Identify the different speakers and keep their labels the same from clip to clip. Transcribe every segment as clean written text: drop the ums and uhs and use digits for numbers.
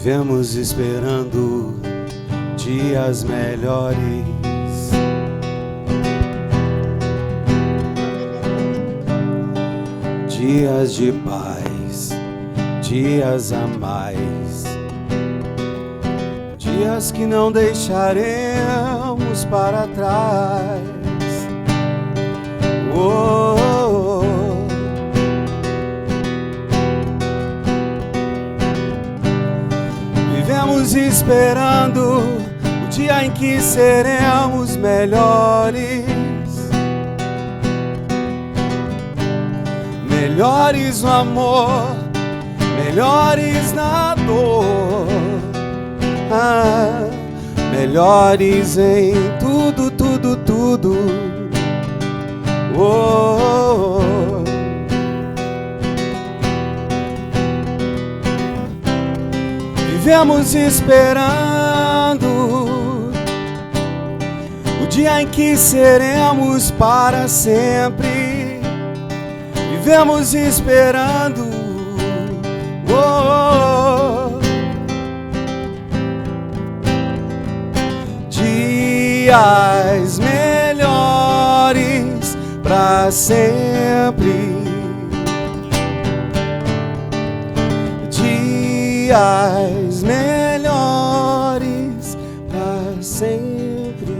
Speaker 1: Vivemos esperando dias melhores, dias de paz, dias a mais, dias que não deixaremos para trás. Oh, oh, oh. Vivemos esperando o dia em que seremos melhores, melhores no amor, melhores na dor, melhores em tudo, tudo, tudo. Oh, oh, oh. Vivemos esperando o dia em que seremos para sempre. Vivemos esperando dias melhores para sempre. Dias melhores para sempre.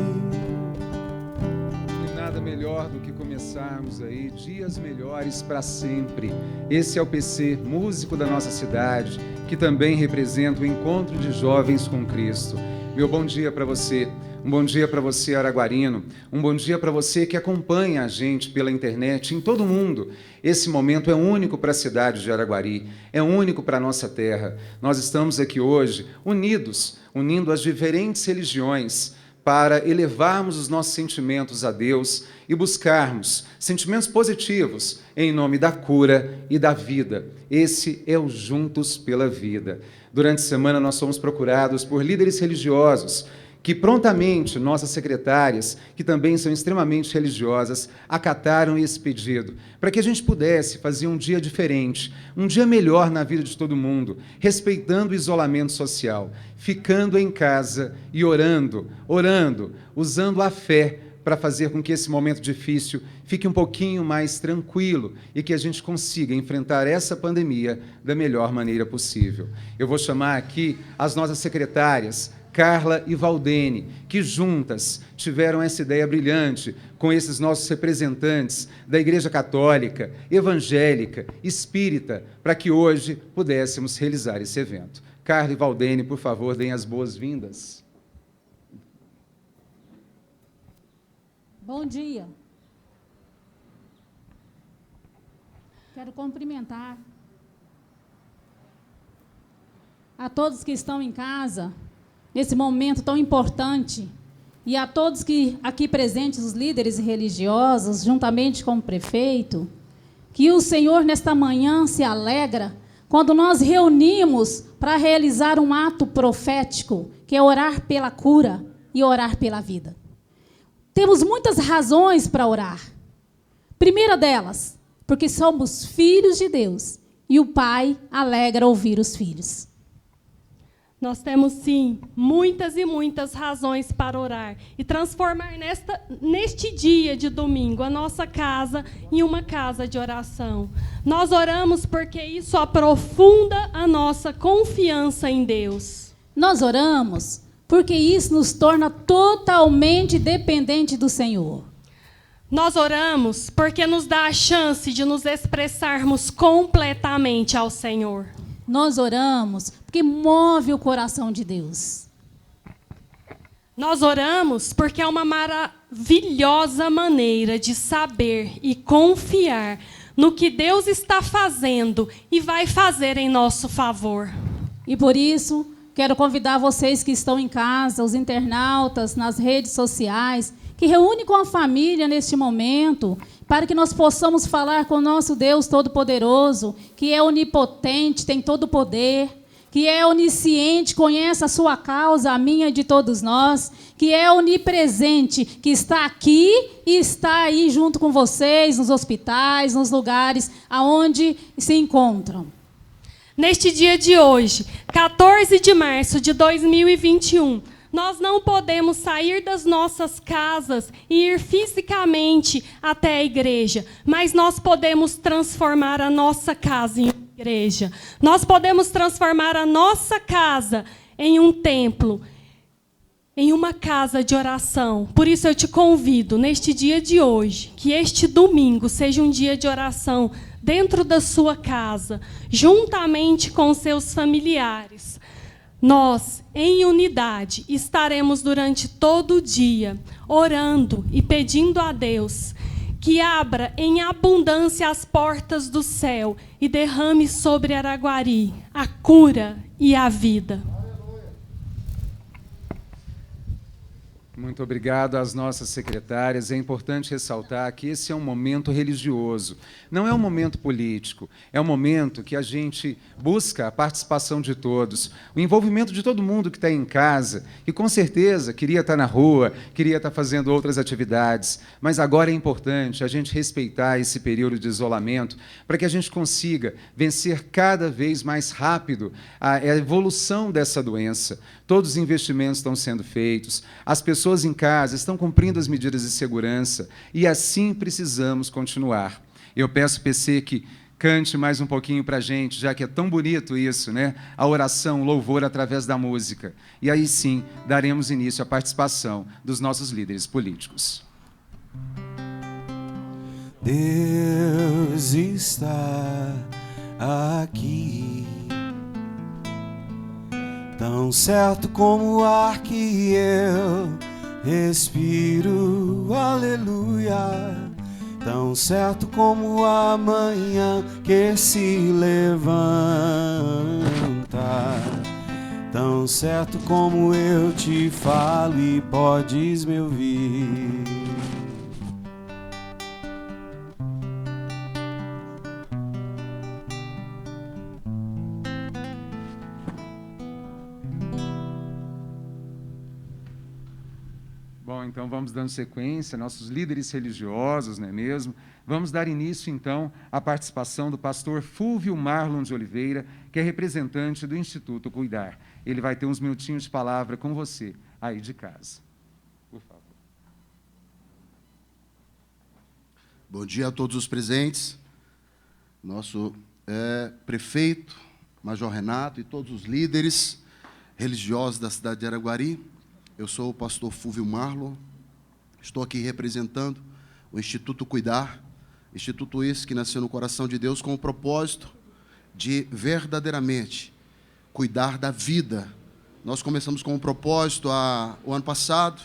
Speaker 2: E nada melhor do que começarmos aí dias melhores para sempre. Esse é o PC, músico da nossa cidade, que também representa o encontro de jovens com Cristo. Meu bom dia para você. Um bom dia para você, araguarino. Um bom dia para você que acompanha a gente pela internet em todo o mundo. Esse momento é único para a cidade de Araguari, é único para a nossa terra. Nós estamos aqui hoje unindo as diferentes religiões para elevarmos os nossos sentimentos a Deus e buscarmos sentimentos positivos em nome da cura e da vida. Esse é o Juntos pela Vida. Durante a semana nós fomos procurados por líderes religiosos que prontamente nossas secretárias, que também são extremamente religiosas, acataram esse pedido, para que a gente pudesse fazer um dia diferente, um dia melhor na vida de todo mundo, respeitando o isolamento social, ficando em casa e orando, usando a fé para fazer com que esse momento difícil fique um pouquinho mais tranquilo e que a gente consiga enfrentar essa pandemia da melhor maneira possível. Eu vou chamar aqui as nossas secretárias, Carla e Valdene, que juntas tiveram essa ideia brilhante com esses nossos representantes da Igreja Católica, Evangélica, Espírita, para que hoje pudéssemos realizar esse evento. Carla e Valdene, por favor, deem as boas-vindas.
Speaker 3: Bom dia. Quero cumprimentar a todos que estão em casa, nesse momento tão importante, e a todos que aqui presentes, os líderes religiosos, juntamente com o prefeito, que o Senhor, nesta manhã, se alegra quando nós reunimos para realizar um ato profético, que é orar pela cura e orar pela vida. Temos muitas razões para orar. Primeira delas, porque somos filhos de Deus, e o Pai alegra ouvir os filhos.
Speaker 4: Nós temos, sim, muitas e muitas razões para orar e transformar neste dia de domingo a nossa casa em uma casa de oração. Nós oramos porque isso aprofunda a nossa confiança em Deus.
Speaker 3: Nós oramos porque isso nos torna totalmente dependente do Senhor.
Speaker 4: Nós oramos porque nos dá a chance de nos expressarmos completamente ao Senhor.
Speaker 3: Nós oramos porque move o coração de Deus.
Speaker 4: Nós oramos porque é uma maravilhosa maneira de saber e confiar no que Deus está fazendo e vai fazer em nosso favor.
Speaker 3: E por isso, quero convidar vocês que estão em casa, os internautas, nas redes sociais, que reúnem com a família neste momento, para que nós possamos falar com o nosso Deus Todo-Poderoso, que é onipotente, tem todo o poder, que é onisciente, conhece a sua causa, a minha e de todos nós, que é onipresente, que está aqui e está aí junto com vocês, nos hospitais, nos lugares aonde se encontram.
Speaker 4: Neste dia de hoje, 14 de março de 2021, nós não podemos sair das nossas casas e ir fisicamente até a igreja, mas nós podemos transformar a nossa casa em uma igreja. Nós podemos transformar a nossa casa em um templo, em uma casa de oração. Por isso eu te convido, neste dia de hoje, que este domingo seja um dia de oração dentro da sua casa, juntamente com seus familiares. Nós, em unidade, estaremos durante todo o dia orando e pedindo a Deus que abra em abundância as portas do céu e derrame sobre Araguari a cura e a vida.
Speaker 2: Muito obrigado às nossas secretárias. É importante ressaltar que esse é um momento religioso, não é um momento político, é um momento que a gente busca a participação de todos, o envolvimento de todo mundo que está em casa, e com certeza queria estar na rua, queria estar fazendo outras atividades, mas agora é importante a gente respeitar esse período de isolamento para que a gente consiga vencer cada vez mais rápido a evolução dessa doença. Todos os investimentos estão sendo feitos, as pessoas em casa estão cumprindo as medidas de segurança e assim precisamos continuar. Eu peço, PC, que cante mais um pouquinho para a gente, já que é tão bonito isso, né? A oração, o louvor através da música. E aí sim, daremos início à participação dos nossos líderes políticos.
Speaker 1: Deus está aqui, tão certo como o ar que eu respiro, aleluia. Tão certo como a manhã que se levanta, tão certo como eu te falo e podes me ouvir.
Speaker 2: Bom, então vamos dando sequência, nossos líderes religiosos, não é mesmo? Vamos dar início, então, à participação do pastor Fúvio Marlon de Oliveira, que é representante do Instituto Cuidar. Ele vai ter uns minutinhos de palavra com você, aí de casa. Por favor.
Speaker 5: Bom dia a todos os presentes, nosso prefeito, Major Renato e todos os líderes religiosos da cidade de Araguari. Eu sou o pastor Fúvio Marlon, estou aqui representando o Instituto Cuidar, instituto esse que nasceu no coração de Deus com o propósito de verdadeiramente cuidar da vida. Nós começamos com um propósito o ano passado,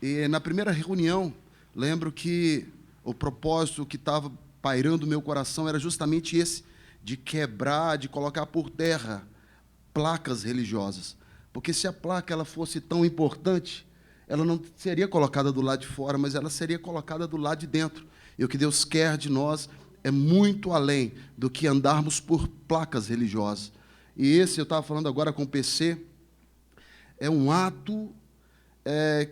Speaker 5: e na primeira reunião, lembro que o propósito que estava pairando no meu coração era justamente esse, de quebrar, de colocar por terra placas religiosas. Porque se a placa ela fosse tão importante, ela não seria colocada do lado de fora, mas ela seria colocada do lado de dentro. E o que Deus quer de nós é muito além do que andarmos por placas religiosas. E esse, eu estava falando agora com o PC, é um ato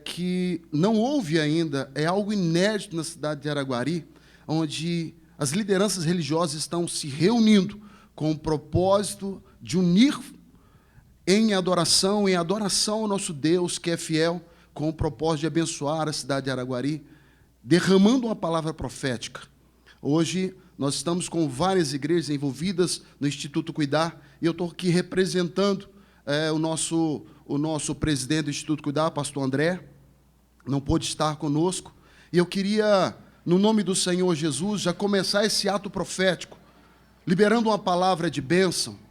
Speaker 5: que não houve ainda, é algo inédito na cidade de Araguari, onde as lideranças religiosas estão se reunindo com o propósito de unir em adoração ao nosso Deus, que é fiel, com o propósito de abençoar a cidade de Araguari, derramando uma palavra profética. Hoje, nós estamos com várias igrejas envolvidas no Instituto Cuidar, e eu estou aqui representando o nosso presidente do Instituto Cuidar, pastor André, não pôde estar conosco, e eu queria, no nome do Senhor Jesus, já começar esse ato profético, liberando uma palavra de bênção,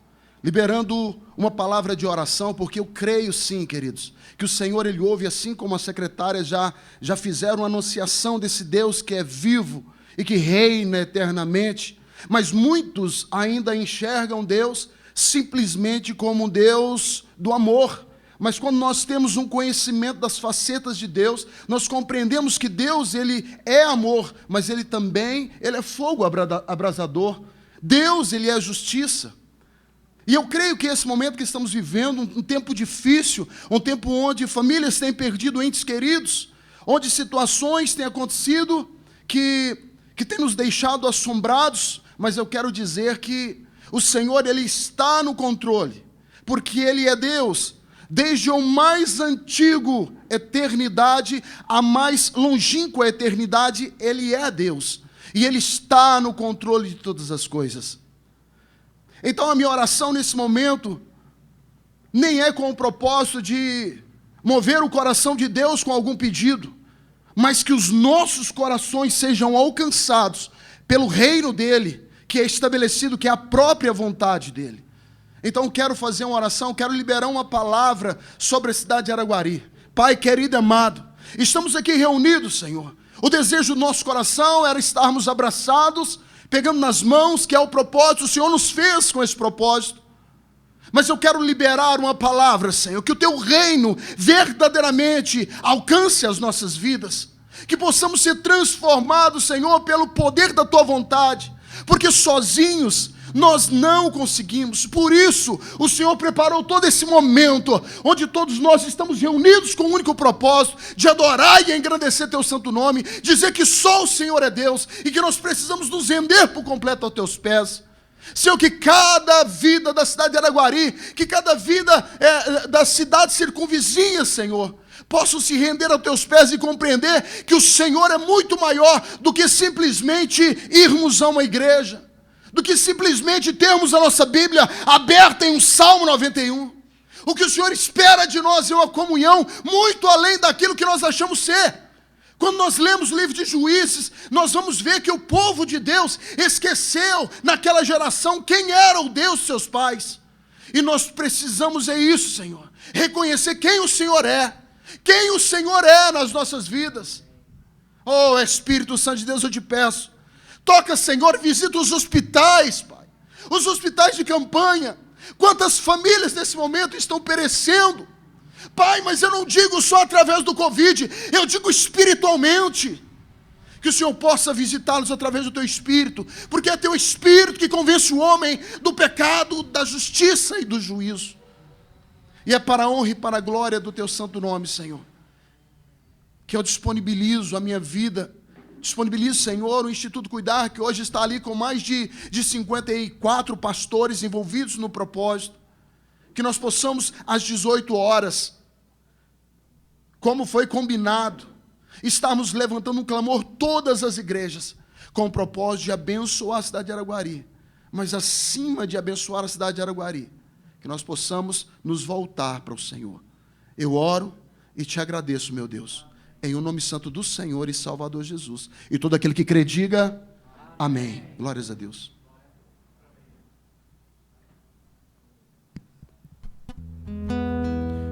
Speaker 5: liberando uma palavra de oração, porque eu creio sim, queridos, que o Senhor, Ele ouve, assim como as secretárias já fizeram uma anunciação desse Deus que é vivo e que reina eternamente, mas muitos ainda enxergam Deus simplesmente como um Deus do amor. Mas quando nós temos um conhecimento das facetas de Deus, nós compreendemos que Deus, Ele é amor, mas Ele também, Ele é fogo abrasador. Deus, Ele é justiça. E eu creio que esse momento que estamos vivendo, um tempo difícil, um tempo onde famílias têm perdido entes queridos, onde situações têm acontecido que têm nos deixado assombrados, mas eu quero dizer que O Senhor, Ele está no controle, porque Ele é Deus. Desde o mais antigo eternidade, a mais longínqua eternidade, Ele é Deus. E Ele está no controle de todas as coisas. Então a minha oração nesse momento, nem é com o propósito de mover o coração de Deus com algum pedido, mas que os nossos corações sejam alcançados pelo reino dEle, que é estabelecido, que é a própria vontade dEle. Então quero fazer uma oração, quero liberar uma palavra sobre a cidade de Araguari. Pai querido e amado, estamos aqui reunidos, Senhor. O desejo do nosso coração era estarmos abraçados, pegando nas mãos, que é o propósito, o Senhor nos fez com esse propósito. Mas eu quero liberar uma palavra, Senhor, que o Teu reino verdadeiramente alcance as nossas vidas, que possamos ser transformados, Senhor, pelo poder da Tua vontade, porque sozinhos nós não conseguimos. Por isso o Senhor preparou todo esse momento, onde todos nós estamos reunidos com o único propósito de adorar e engrandecer Teu santo nome, dizer que só o Senhor é Deus, e que nós precisamos nos render por completo aos Teus pés. Senhor, que cada vida da cidade de Araguari, que cada vida da cidade circunvizinha, Senhor, possam se render aos Teus pés e compreender que o Senhor é muito maior do que simplesmente irmos a uma igreja, do que simplesmente termos a nossa Bíblia aberta em um Salmo 91. O que o Senhor espera de nós é uma comunhão muito além daquilo que nós achamos ser. Quando nós lemos o livro de Juízes, nós vamos ver que o povo de Deus esqueceu naquela geração quem era o Deus de seus pais. E nós precisamos isso, Senhor, reconhecer quem o Senhor é nas nossas vidas. Oh, Espírito Santo de Deus, eu te peço, toca, Senhor, visita os hospitais, Pai, os hospitais de campanha. Quantas famílias nesse momento estão perecendo, Pai, mas eu não digo só através do Covid, eu digo espiritualmente, que o Senhor possa visitá-los através do Teu Espírito, porque é Teu Espírito que convence o homem do pecado, da justiça e do juízo. E é para a honra e para a glória do Teu santo nome, Senhor, que eu disponibilizo a minha vida, disponibilizo, Senhor, o Instituto Cuidar, que hoje está ali com mais de 54 pastores envolvidos no propósito, que nós possamos às 18 horas, como foi combinado, estarmos levantando um clamor todas as igrejas, com o propósito de abençoar a cidade de Araguari, mas acima de abençoar a cidade de Araguari, que nós possamos nos voltar para o Senhor. Eu oro e te agradeço, meu Deus, em o nome santo do Senhor e Salvador Jesus. E todo aquele que crê, diga amém. Glórias a Deus.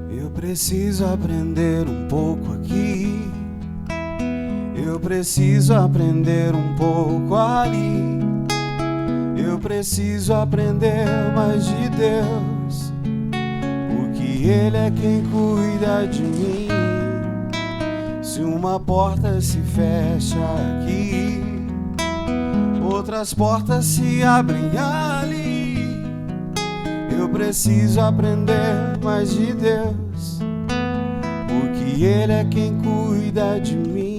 Speaker 1: Eu preciso aprender um pouco aqui, eu preciso aprender um pouco ali, eu preciso aprender mais de Deus, porque Ele é quem cuida de mim. Se uma porta se fecha aqui, outras portas se abrem ali. Eu preciso aprender mais de Deus, porque Ele é quem cuida de mim.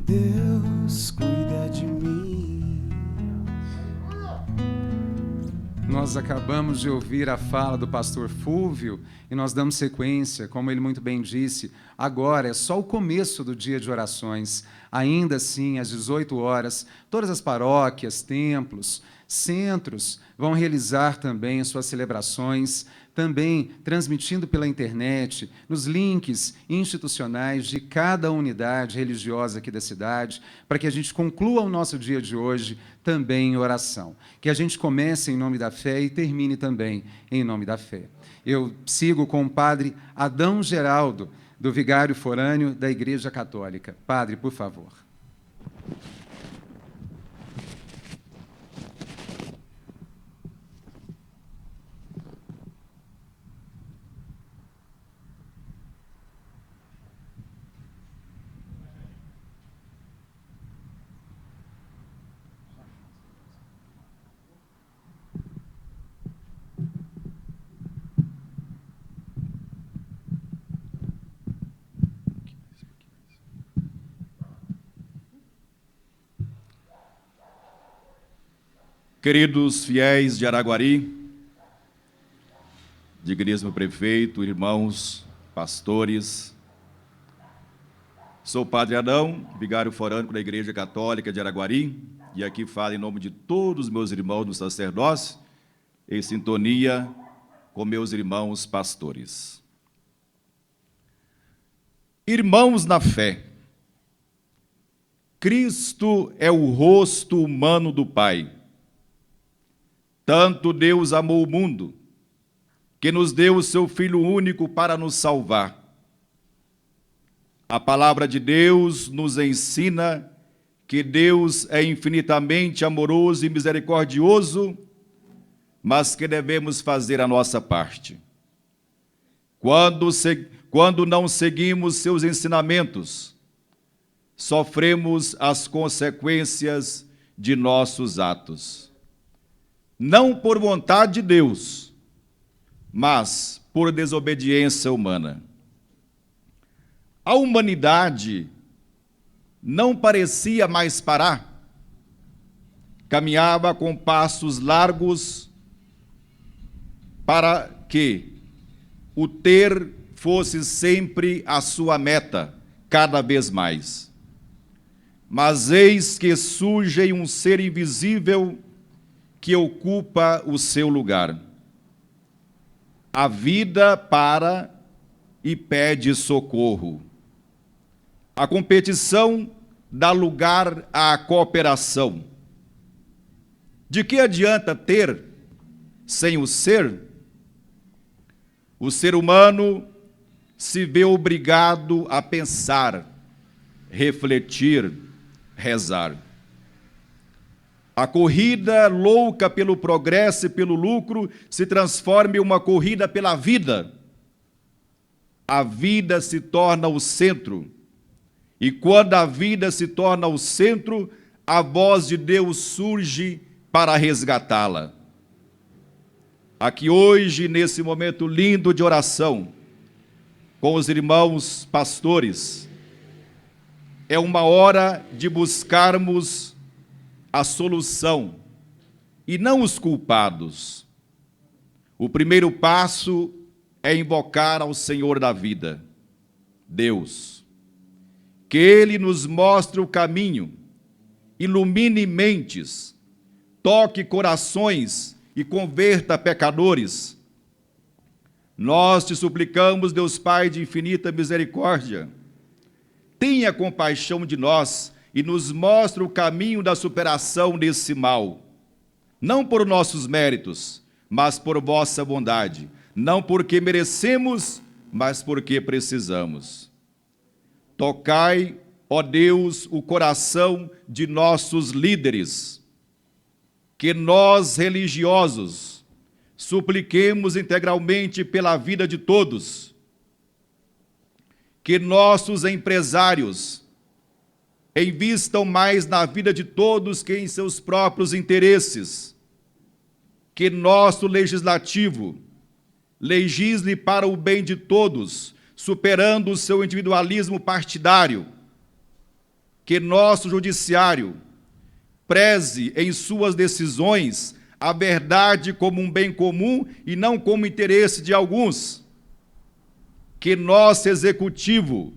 Speaker 1: Deus cuida de mim.
Speaker 2: Nós acabamos de ouvir a fala do pastor Fúvio e nós damos sequência, como ele muito bem disse, agora é só o começo do dia de orações. Ainda assim, às 18 horas, todas as paróquias, templos, centros vão realizar também as suas celebrações, também transmitindo pela internet, nos links institucionais de cada unidade religiosa aqui da cidade, para que a gente conclua o nosso dia de hoje também em oração. Que a gente comece em nome da fé e termine também em nome da fé. Eu sigo com o padre Adão Geraldo, do Vigário Forâneo da Igreja Católica. Padre, por favor.
Speaker 6: Queridos fiéis de Araguari, digníssimo prefeito, irmãos, pastores, sou o Padre Adão, vigário forânico da Igreja Católica de Araguari, e aqui falo em nome de todos os meus irmãos no sacerdócio, em sintonia com meus irmãos pastores. Irmãos na fé, Cristo é o rosto humano do Pai. Tanto Deus amou o mundo, que nos deu o seu Filho único para nos salvar. A palavra de Deus nos ensina que Deus é infinitamente amoroso e misericordioso, mas que devemos fazer a nossa parte. Quando não seguimos seus ensinamentos, sofremos as consequências de nossos atos. Não por vontade de Deus, mas por desobediência humana. A humanidade não parecia mais parar. Caminhava com passos largos para que o ter fosse sempre a sua meta, cada vez mais. Mas eis que surge um ser invisível que ocupa o seu lugar. A vida para e pede socorro. A competição dá lugar à cooperação. De que adianta ter sem o ser? O ser humano se vê obrigado a pensar, refletir, rezar. A corrida louca pelo progresso e pelo lucro se transforma em uma corrida pela vida. A vida se torna o centro. E quando a vida se torna o centro, a voz de Deus surge para resgatá-la. Aqui hoje, nesse momento lindo de oração, com os irmãos pastores, é uma hora de buscarmos a solução e não os culpados. O primeiro passo é invocar ao Senhor da vida, Deus, que Ele nos mostre o caminho, ilumine mentes, toque corações e converta pecadores. Nós te suplicamos, Deus Pai de infinita misericórdia, tenha compaixão de nós e nos mostre o caminho da superação desse mal, não por nossos méritos, mas por vossa bondade, não porque merecemos, mas porque precisamos. Tocai, ó Deus, o coração de nossos líderes, que nós, religiosos, supliquemos integralmente pela vida de todos, que nossos empresários invistam mais na vida de todos que em seus próprios interesses, que nosso legislativo legisle para o bem de todos, superando o seu individualismo partidário, que nosso judiciário preze em suas decisões a verdade como um bem comum e não como interesse de alguns, que nosso executivo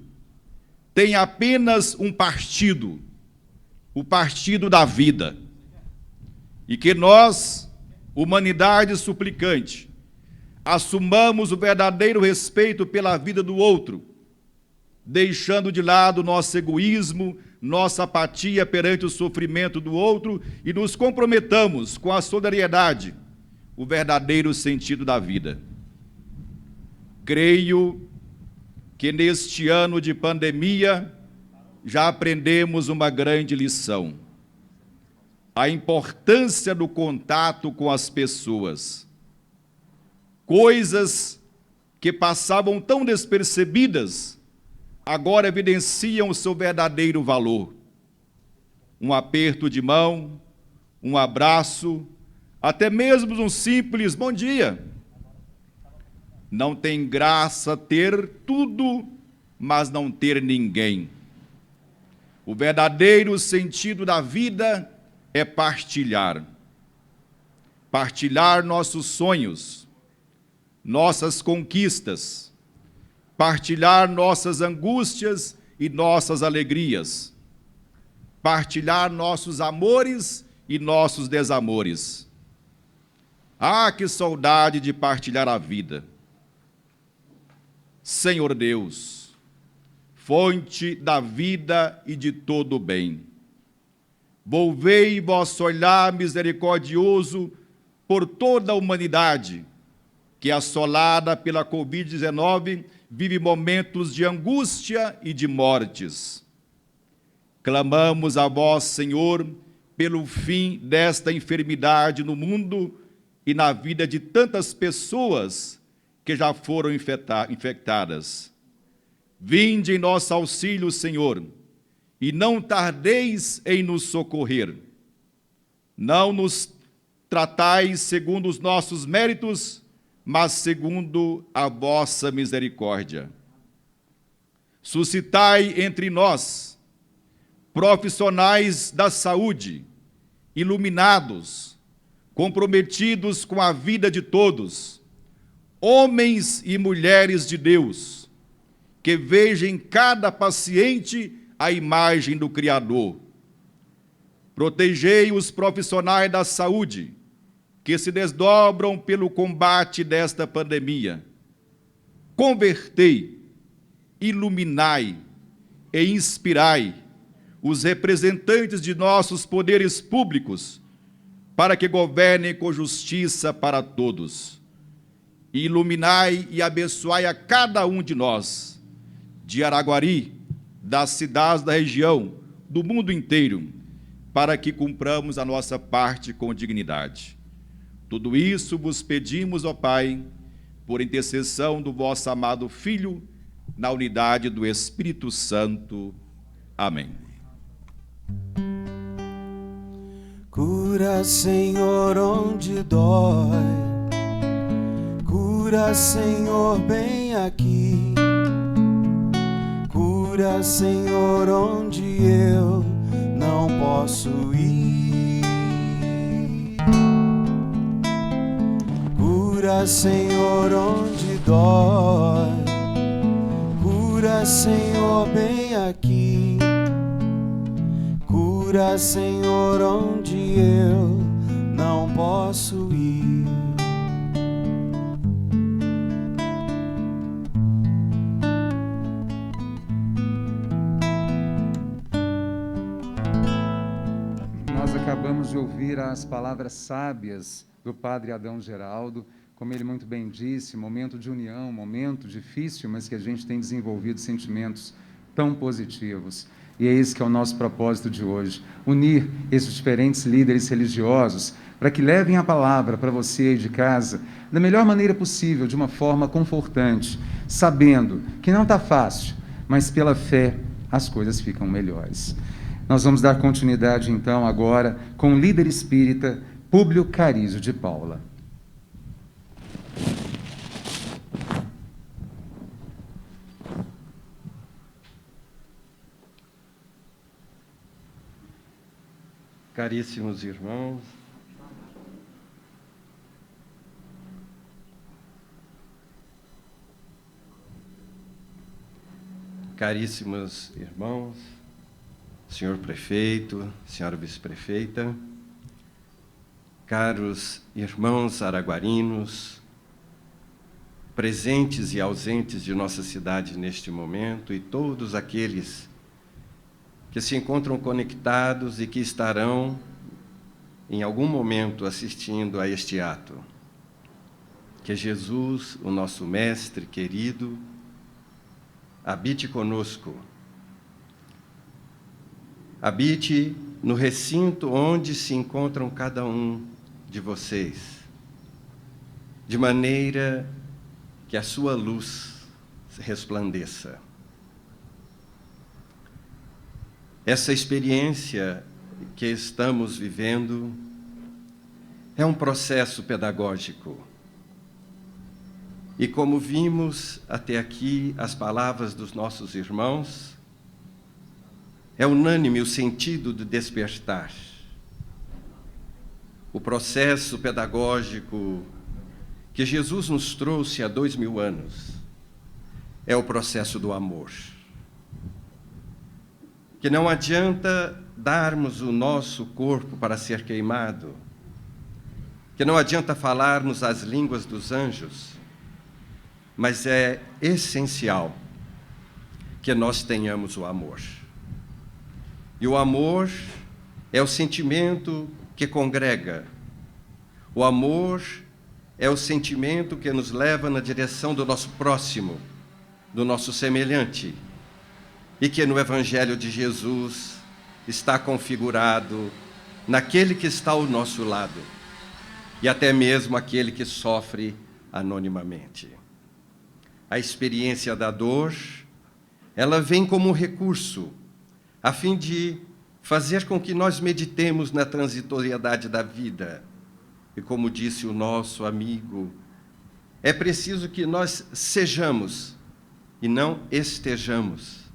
Speaker 6: tem apenas um partido, o partido da vida, e que nós, humanidade suplicante, assumamos o verdadeiro respeito pela vida do outro, deixando de lado nosso egoísmo, nossa apatia perante o sofrimento do outro e nos comprometamos com a solidariedade, o verdadeiro sentido da vida. Creio que neste ano de pandemia já aprendemos uma grande lição: a importância do contato com as pessoas. Coisas que passavam tão despercebidas, agora evidenciam o seu verdadeiro valor. Um aperto de mão, um abraço, até mesmo um simples bom dia. Não tem graça ter tudo, mas não ter ninguém. O verdadeiro sentido da vida é partilhar. partilhar nossos sonhos, nossas conquistas, partilhar nossas angústias e nossas alegrias, partilhar nossos amores e nossos desamores. Ah, que saudade de partilhar a vida! Senhor Deus, fonte da vida e de todo o bem, volvei vosso olhar misericordioso por toda a humanidade, que, assolada pela Covid-19, vive momentos de angústia e de mortes. Clamamos a vós, Senhor, pelo fim desta enfermidade no mundo e na vida de tantas pessoas que já foram infectadas. Vinde em nosso auxílio, Senhor, e não tardeis em nos socorrer. Não nos tratais segundo os nossos méritos, mas segundo a vossa misericórdia. Suscitai entre nós profissionais da saúde, iluminados, comprometidos com a vida de todos, homens e mulheres de Deus, que vejam em cada paciente a imagem do Criador. Protegei os profissionais da saúde, que se desdobram pelo combate desta pandemia. Convertei, iluminai e inspirai os representantes de nossos poderes públicos para que governem com justiça para todos. Iluminai e abençoai a cada um de nós, de Araguari, das cidades da região, do mundo inteiro, para que cumpramos a nossa parte com dignidade. Tudo isso vos pedimos, ó Pai, por intercessão do vosso amado Filho, na unidade do Espírito Santo. Amém.
Speaker 1: Cura, Senhor, onde dói. Cura, Senhor, bem aqui. Cura, Senhor, onde eu não posso ir. Cura, Senhor, onde dói. Cura, Senhor, bem aqui. Cura, Senhor, onde eu não posso ir.
Speaker 2: Nós acabamos de ouvir as palavras sábias do Padre Adão Geraldo. Como ele muito bem disse, momento de união, momento difícil, mas que a gente tem desenvolvido sentimentos tão positivos. E é esse que é o nosso propósito de hoje, unir esses diferentes líderes religiosos para que levem a palavra para você aí de casa da melhor maneira possível, de uma forma confortante, sabendo que não está fácil, mas pela fé as coisas ficam melhores. Nós vamos dar continuidade então agora com o líder espírita Públio Carizio de Paula.
Speaker 7: Caríssimos irmãos, caríssimos irmãos, senhor prefeito, senhora vice-prefeita, caros irmãos araguarinos, presentes e ausentes de nossa cidade neste momento, e todos aqueles que se encontram conectados e que estarão, em algum momento, assistindo a este ato. Que Jesus, o nosso Mestre querido, habite conosco. Habite no recinto onde se encontram cada um de vocês, de maneira que a sua luz resplandeça. Essa experiência que estamos vivendo é um processo pedagógico. E como vimos até aqui as palavras dos nossos irmãos, é unânime o sentido de despertar. o processo pedagógico que Jesus nos trouxe há 2000 anos é o processo do amor. Que não adianta darmos o nosso corpo para ser queimado, que não adianta falarmos as línguas dos anjos, mas é essencial que nós tenhamos o amor. E o amor é o sentimento que congrega. O amor é o sentimento que nos leva na direção do nosso próximo, do nosso semelhante, e que no Evangelho de Jesus está configurado naquele que está ao nosso lado, e até mesmo aquele que sofre anonimamente. A experiência da dor, ela vem como um recurso, a fim de fazer com que nós meditemos na transitoriedade da vida. E como disse o nosso amigo, é preciso que nós sejamos e não estejamos.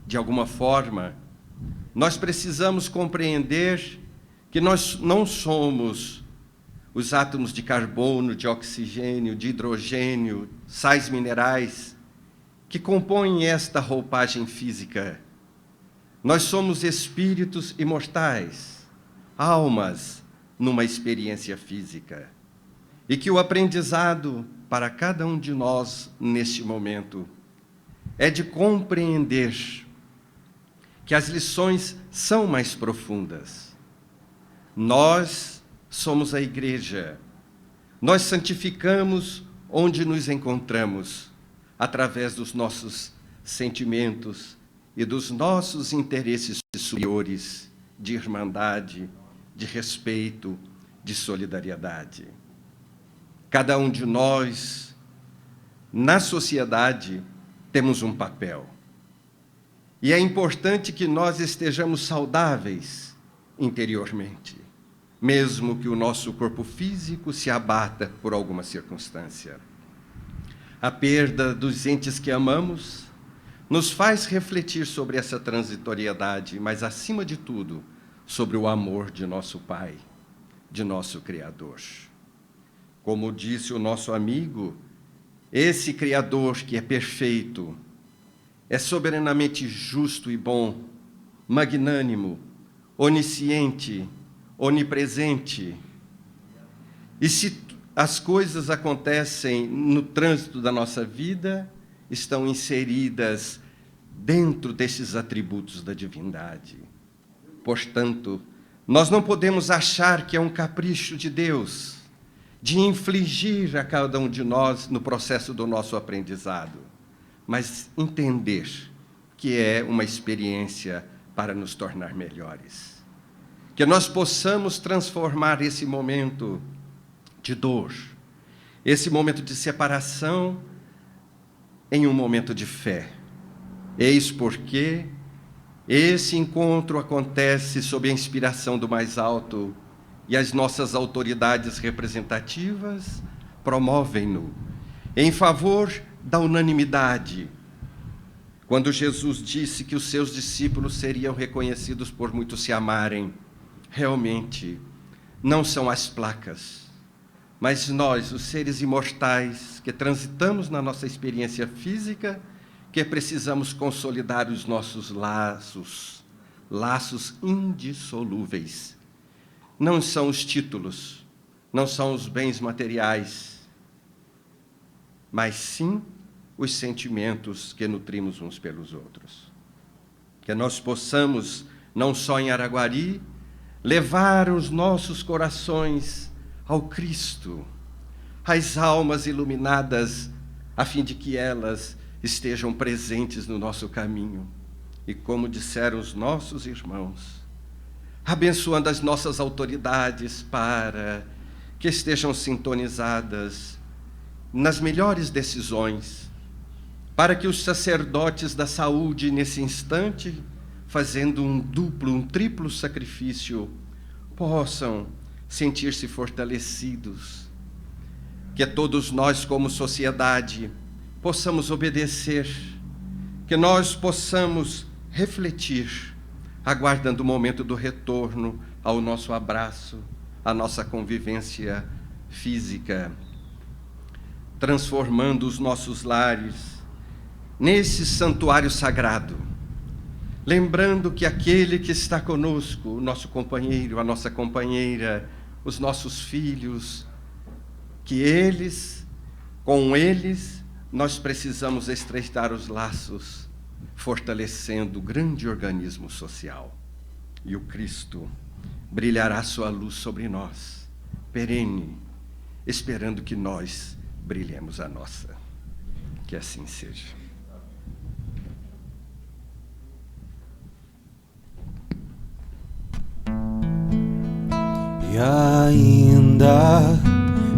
Speaker 7: De alguma forma, nós precisamos compreender que nós não somos os átomos de carbono, de oxigênio, de hidrogênio, sais minerais, que compõem esta roupagem física. Nós somos espíritos imortais, almas numa experiência física. E que o aprendizado para cada um de nós neste momento é de compreender que as lições são mais profundas. Nós somos a igreja. Nós santificamos onde nos encontramos, através dos nossos sentimentos e dos nossos interesses superiores de irmandade, de respeito, de solidariedade. Cada um de nós, na sociedade, temos um papel. E é importante que nós estejamos saudáveis interiormente, mesmo que o nosso corpo físico se abata por alguma circunstância. A perda dos entes que amamos nos faz refletir sobre essa transitoriedade, mas, acima de tudo, sobre o amor de nosso Pai, de nosso Criador. Como disse o nosso amigo, esse Criador que é perfeito, é soberanamente justo e bom, magnânimo, onisciente, onipresente. E se as coisas acontecem no trânsito da nossa vida, estão inseridas dentro desses atributos da divindade. Portanto, nós não podemos achar que é um capricho de Deus de infligir a cada um de nós no processo do nosso aprendizado, mas entender que é uma experiência para nos tornar melhores. Que nós possamos transformar esse momento de dor, esse momento de separação, em um momento de fé. Eis porque esse encontro acontece sob a inspiração do mais alto e as nossas autoridades representativas promovem-no em favor da unanimidade. Quando Jesus disse que os seus discípulos seriam reconhecidos por muitos se amarem, realmente não são as placas, mas nós, os seres imortais, que transitamos na nossa experiência física, que precisamos consolidar os nossos laços indissolúveis. Não são os títulos, não são os bens materiais, mas sim os sentimentos que nutrimos uns pelos outros. Que nós possamos, não só em Araguari, levar os nossos corações ao Cristo, às almas iluminadas, a fim de que elas estejam presentes no nosso caminho. E como disseram os nossos irmãos, abençoando as nossas autoridades para que estejam sintonizadas nas melhores decisões, para que os sacerdotes da saúde, nesse instante, fazendo um duplo, um triplo sacrifício, possam sentir-se fortalecidos, que todos nós, como sociedade, possamos obedecer, que nós possamos refletir, aguardando o momento do retorno ao nosso abraço, a nossa convivência física, transformando os nossos lares nesse santuário sagrado, lembrando que aquele que está conosco, o nosso companheiro, a nossa companheira, os nossos filhos, que com eles, nós precisamos estreitar os laços, fortalecendo o grande organismo social. E o Cristo brilhará sua luz sobre nós, perene, esperando que nós brilhemos a nossa. Que assim seja.
Speaker 1: E ainda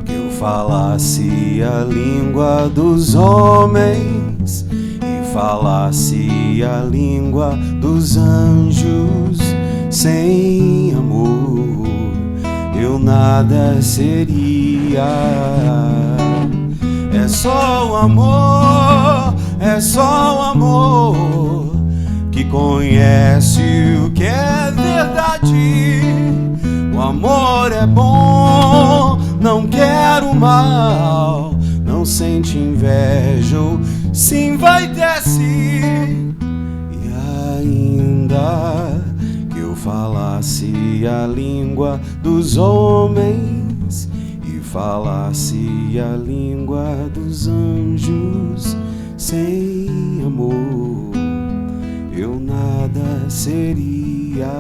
Speaker 1: que eu falasse a língua dos homens e falasse a língua dos anjos, sem amor eu nada seria. É só o amor, é só o amor que conhece o que é verdade. O amor é bom, não quer o mal, não sente inveja, se envaidece. E ainda que eu falasse a língua dos homens e falasse a língua dos anjos, sem amor eu nada seria.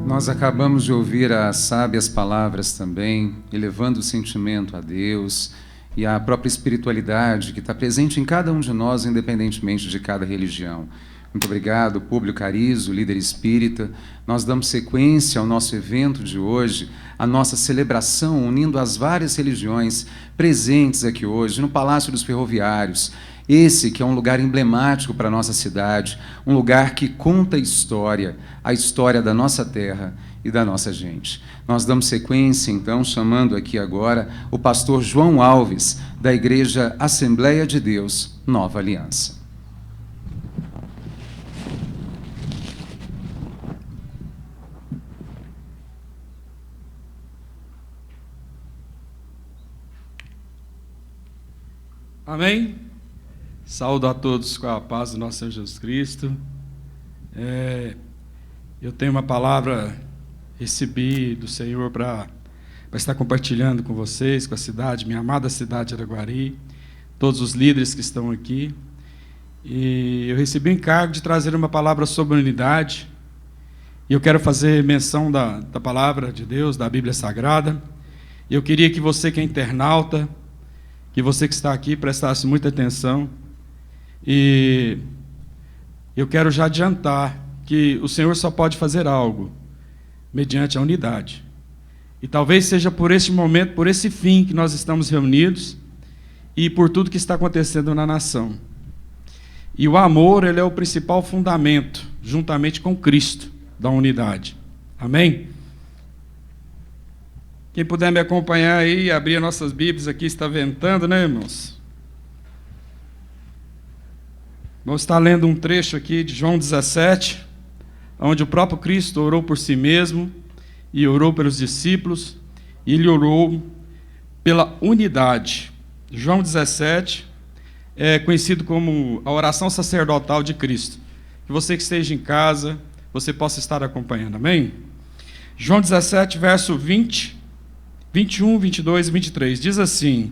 Speaker 2: Nós acabamos de ouvir as sábias palavras também, elevando o sentimento a Deus e a própria espiritualidade que está presente em cada um de nós, independentemente de cada religião. Muito obrigado, Públio Carizo, líder espírita. Nós damos sequência ao nosso evento de hoje, a nossa celebração unindo as várias religiões presentes aqui hoje, no Palácio dos Ferroviários. Esse que é um lugar emblemático para a nossa cidade, um lugar que conta a história da nossa terra e da nossa gente. Nós damos sequência, então, chamando aqui agora o pastor João Alves, da Igreja Assembleia de Deus, Nova Aliança.
Speaker 8: Amém? Saúdo a todos com a paz do nosso Senhor Jesus Cristo. Eu tenho uma palavra, recebi do Senhor para estar compartilhando com vocês, com a cidade, minha amada cidade de Araguari, todos os líderes que estão aqui. E eu recebi o encargo de trazer uma palavra sobre unidade. E eu quero fazer menção da palavra de Deus, da Bíblia Sagrada. E eu queria que você que é internauta, que você que está aqui prestasse muita atenção. E eu quero já adiantar que o Senhor só pode fazer algo mediante a unidade. E talvez seja por este momento, por esse fim que nós estamos reunidos e por tudo que está acontecendo na nação. E o amor, ele é o principal fundamento, juntamente com Cristo, da unidade. Amém? Quem puder me acompanhar aí, abrir as nossas Bíblias aqui, está ventando, né, irmãos? Vamos estar lendo um trecho aqui de João 17, onde o próprio Cristo orou por si mesmo e orou pelos discípulos, e ele orou pela unidade. João 17 é conhecido como a oração sacerdotal de Cristo. Que você que esteja em casa, você possa estar acompanhando, amém? João 17, verso 20, 21, 22 e 23, diz assim: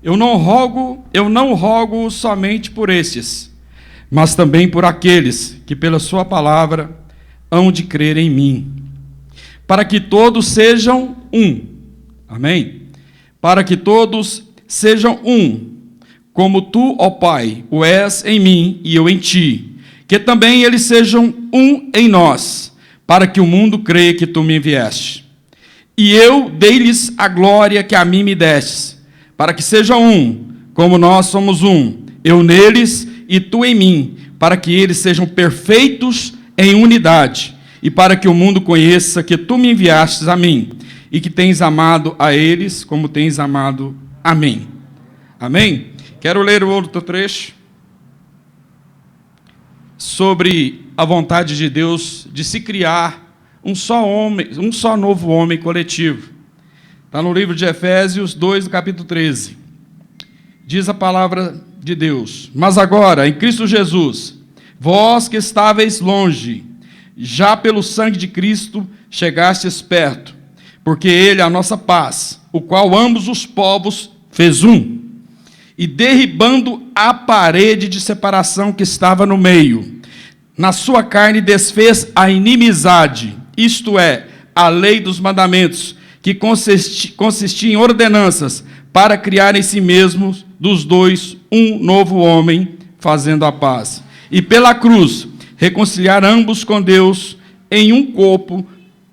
Speaker 8: Eu não rogo somente por estes, mas também por aqueles que pela sua palavra hão de crer em mim, para que todos sejam um. Amém? Para que todos sejam um, como tu, ó Pai, o és em mim e eu em ti, que também eles sejam um em nós, para que o mundo creia que tu me enviaste. E eu dei-lhes a glória que a mim me destes, para que sejam um, como nós somos um, eu neles e tu em mim, para que eles sejam perfeitos em unidade, e para que o mundo conheça que tu me enviastes a mim, e que tens amado a eles como tens amado a mim. Amém? Quero ler o outro trecho sobre a vontade de Deus de se criar um só homem, um só novo homem coletivo. Está no livro de Efésios 2, no capítulo 13. Diz a palavra de Deus: mas agora, em Cristo Jesus, vós que estáveis longe, já pelo sangue de Cristo chegastes perto, porque Ele é a nossa paz, o qual ambos os povos fez um, e derribando a parede de separação que estava no meio, na sua carne desfez a inimizade, isto é, a lei dos mandamentos, que consistia em ordenanças, para criar em si mesmos dos dois um novo homem, fazendo a paz. E pela cruz, reconciliar ambos com Deus em um corpo,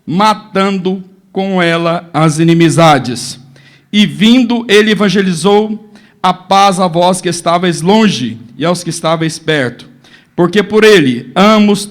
Speaker 8: matando com ela as inimizades. E vindo, ele evangelizou a paz a vós que estáveis longe e aos que estáveis perto. Porque por ele ambos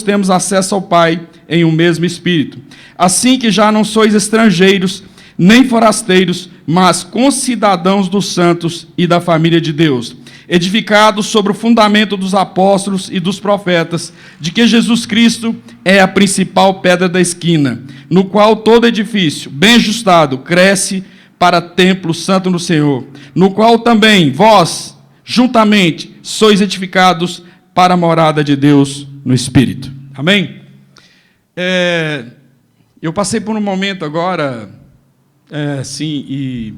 Speaker 8: temos acesso ao Pai em um mesmo Espírito. Assim que já não sois estrangeiros, nem forasteiros, mas concidadãos dos santos e da família de Deus, edificados sobre o fundamento dos apóstolos e dos profetas, de que Jesus Cristo é a principal pedra da esquina, no qual todo edifício, bem ajustado, cresce para templo santo no Senhor, no qual também vós, juntamente, sois edificados para a morada de Deus no Espírito. Amém? Eu passei por um momento agora, e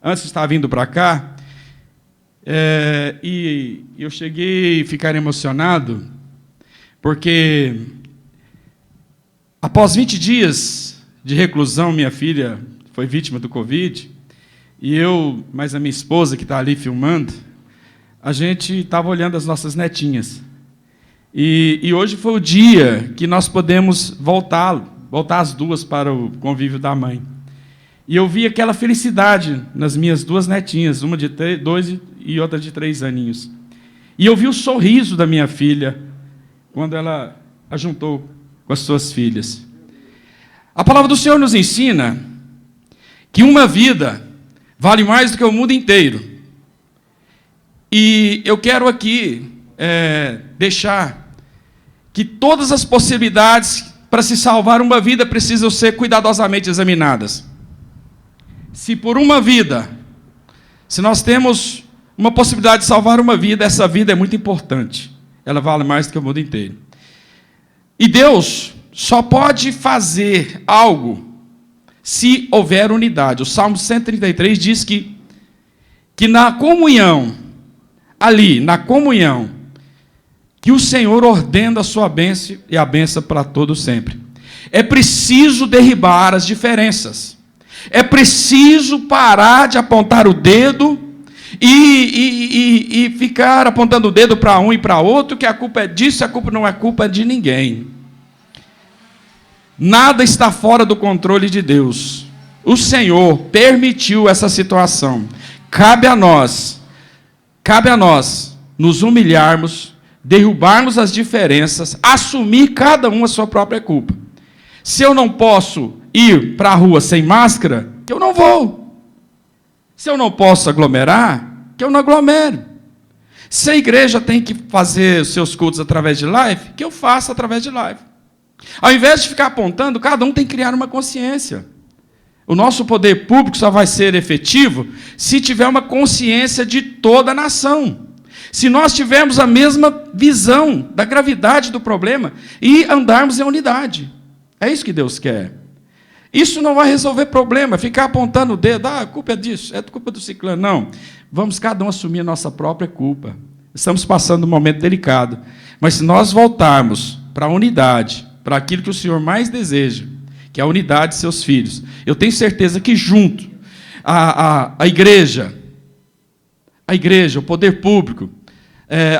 Speaker 8: antes de estar vindo para cá, e eu cheguei a ficar emocionado, porque após 20 dias de reclusão, minha filha foi vítima do Covid, e eu, mais a minha esposa que está ali filmando, a gente estava olhando as nossas netinhas. E hoje foi o dia que nós podemos voltar as duas para o convívio da mãe. E eu vi aquela felicidade nas minhas duas netinhas, uma de 2 e outra de 3 aninhos. E eu vi o sorriso da minha filha quando ela a juntou com as suas filhas. A palavra do Senhor nos ensina que uma vida vale mais do que o mundo inteiro. E eu quero aqui deixar que todas as possibilidades para se salvar uma vida precisam ser cuidadosamente examinadas. Se por uma vida, se nós temos uma possibilidade de salvar uma vida, essa vida é muito importante. Ela vale mais do que o mundo inteiro. E Deus só pode fazer algo se houver unidade. O Salmo 133 diz que na comunhão, ali, na comunhão, que o Senhor ordena a sua bênção e a bênção para todos sempre. É preciso derribar as diferenças. É preciso parar de apontar o dedo e ficar apontando o dedo para um e para outro, que a culpa é disso, a culpa não é culpa de ninguém. Nada está fora do controle de Deus. O Senhor permitiu essa situação. Cabe a nós nos humilharmos, derrubarmos as diferenças, assumir cada um a sua própria culpa. Se eu não posso ir para a rua sem máscara, que eu não vou. Se eu não posso aglomerar, que eu não aglomero. Se a igreja tem que fazer os seus cultos através de live, que eu faça através de live. Ao invés de ficar apontando, cada um tem que criar uma consciência. O nosso poder público só vai ser efetivo se tiver uma consciência de toda a nação. Se nós tivermos a mesma visão da gravidade do problema e andarmos em unidade. É isso que Deus quer. Isso não vai resolver problema, ficar apontando o dedo, a culpa é disso, é culpa do ciclano. Não, vamos cada um assumir a nossa própria culpa. Estamos passando um momento delicado. Mas se nós voltarmos para a unidade, para aquilo que o Senhor mais deseja, que é a unidade de seus filhos, eu tenho certeza que junto, a igreja, o poder público,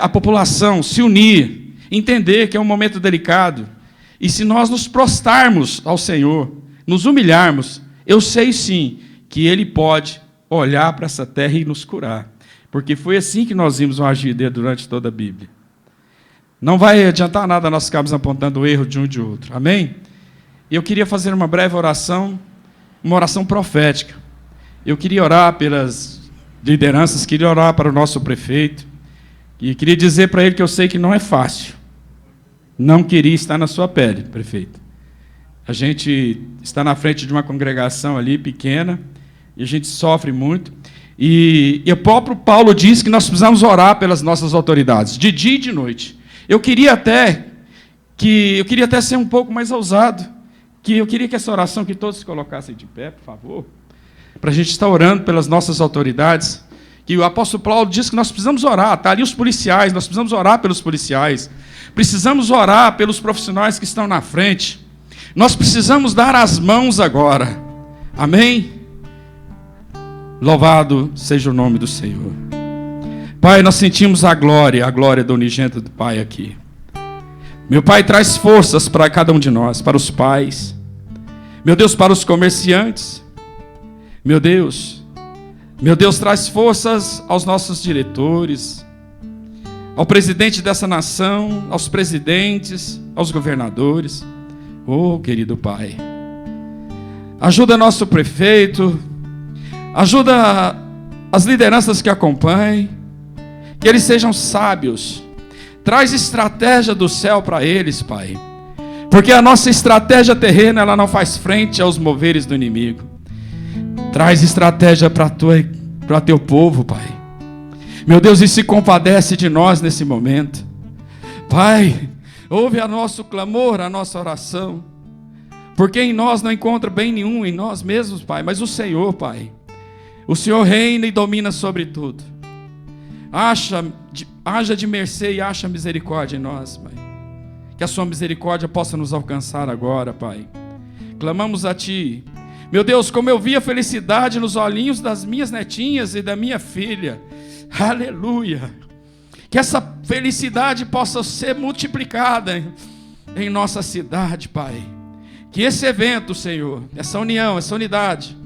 Speaker 8: a população se unir, entender que é um momento delicado, e se nós nos prostrarmos ao Senhor, nos humilharmos, eu sei sim que Ele pode olhar para essa terra e nos curar, porque foi assim que nós vimos o agir dele durante toda a Bíblia. Não vai adiantar nada nós ficarmos apontando o erro de um e de outro, amém? E eu queria fazer uma breve oração, uma oração profética. Eu queria orar pelas lideranças, queria orar para o nosso prefeito, e queria dizer para ele que eu sei que não é fácil. Não queria estar na sua pele, prefeito. A gente está na frente de uma congregação ali pequena e a gente sofre muito. E o próprio Paulo diz que nós precisamos orar pelas nossas autoridades, de dia e de noite. Eu queria até ser um pouco mais ousado, que eu queria que essa oração, que todos se colocassem de pé, por favor, para a gente estar orando pelas nossas autoridades, que o apóstolo Paulo diz que nós precisamos orar, está ali os policiais, nós precisamos orar pelos policiais, precisamos orar pelos profissionais que estão na frente, nós precisamos dar as mãos agora, amém? Louvado seja o nome do Senhor. Pai, nós sentimos a glória do unigênito do Pai aqui. Meu Pai, traz forças para cada um de nós, para os pais, meu Deus, para os comerciantes, meu Deus, traz forças aos nossos diretores, ao presidente dessa nação, aos presidentes, aos governadores. Oh, querido Pai, ajuda nosso prefeito, ajuda as lideranças que acompanhem, que eles sejam sábios. Traz estratégia do céu para eles, Pai. Porque a nossa estratégia terrena, ela não faz frente aos moveres do inimigo. Traz estratégia para teu povo, Pai. Meu Deus, e se compadece de nós nesse momento. Pai, ouve a nosso clamor, a nossa oração. Porque em nós não encontra bem nenhum, em nós mesmos, Pai, mas o Senhor, Pai. O Senhor reina e domina sobre tudo. Haja de mercê e acha misericórdia em nós, Pai. Que a sua misericórdia possa nos alcançar agora, Pai. Clamamos a Ti. Meu Deus, como eu vi a felicidade nos olhinhos das minhas netinhas e da minha filha. Aleluia. Que essa felicidade possa ser multiplicada em nossa cidade, Pai. Que esse evento, Senhor, essa união, essa unidade,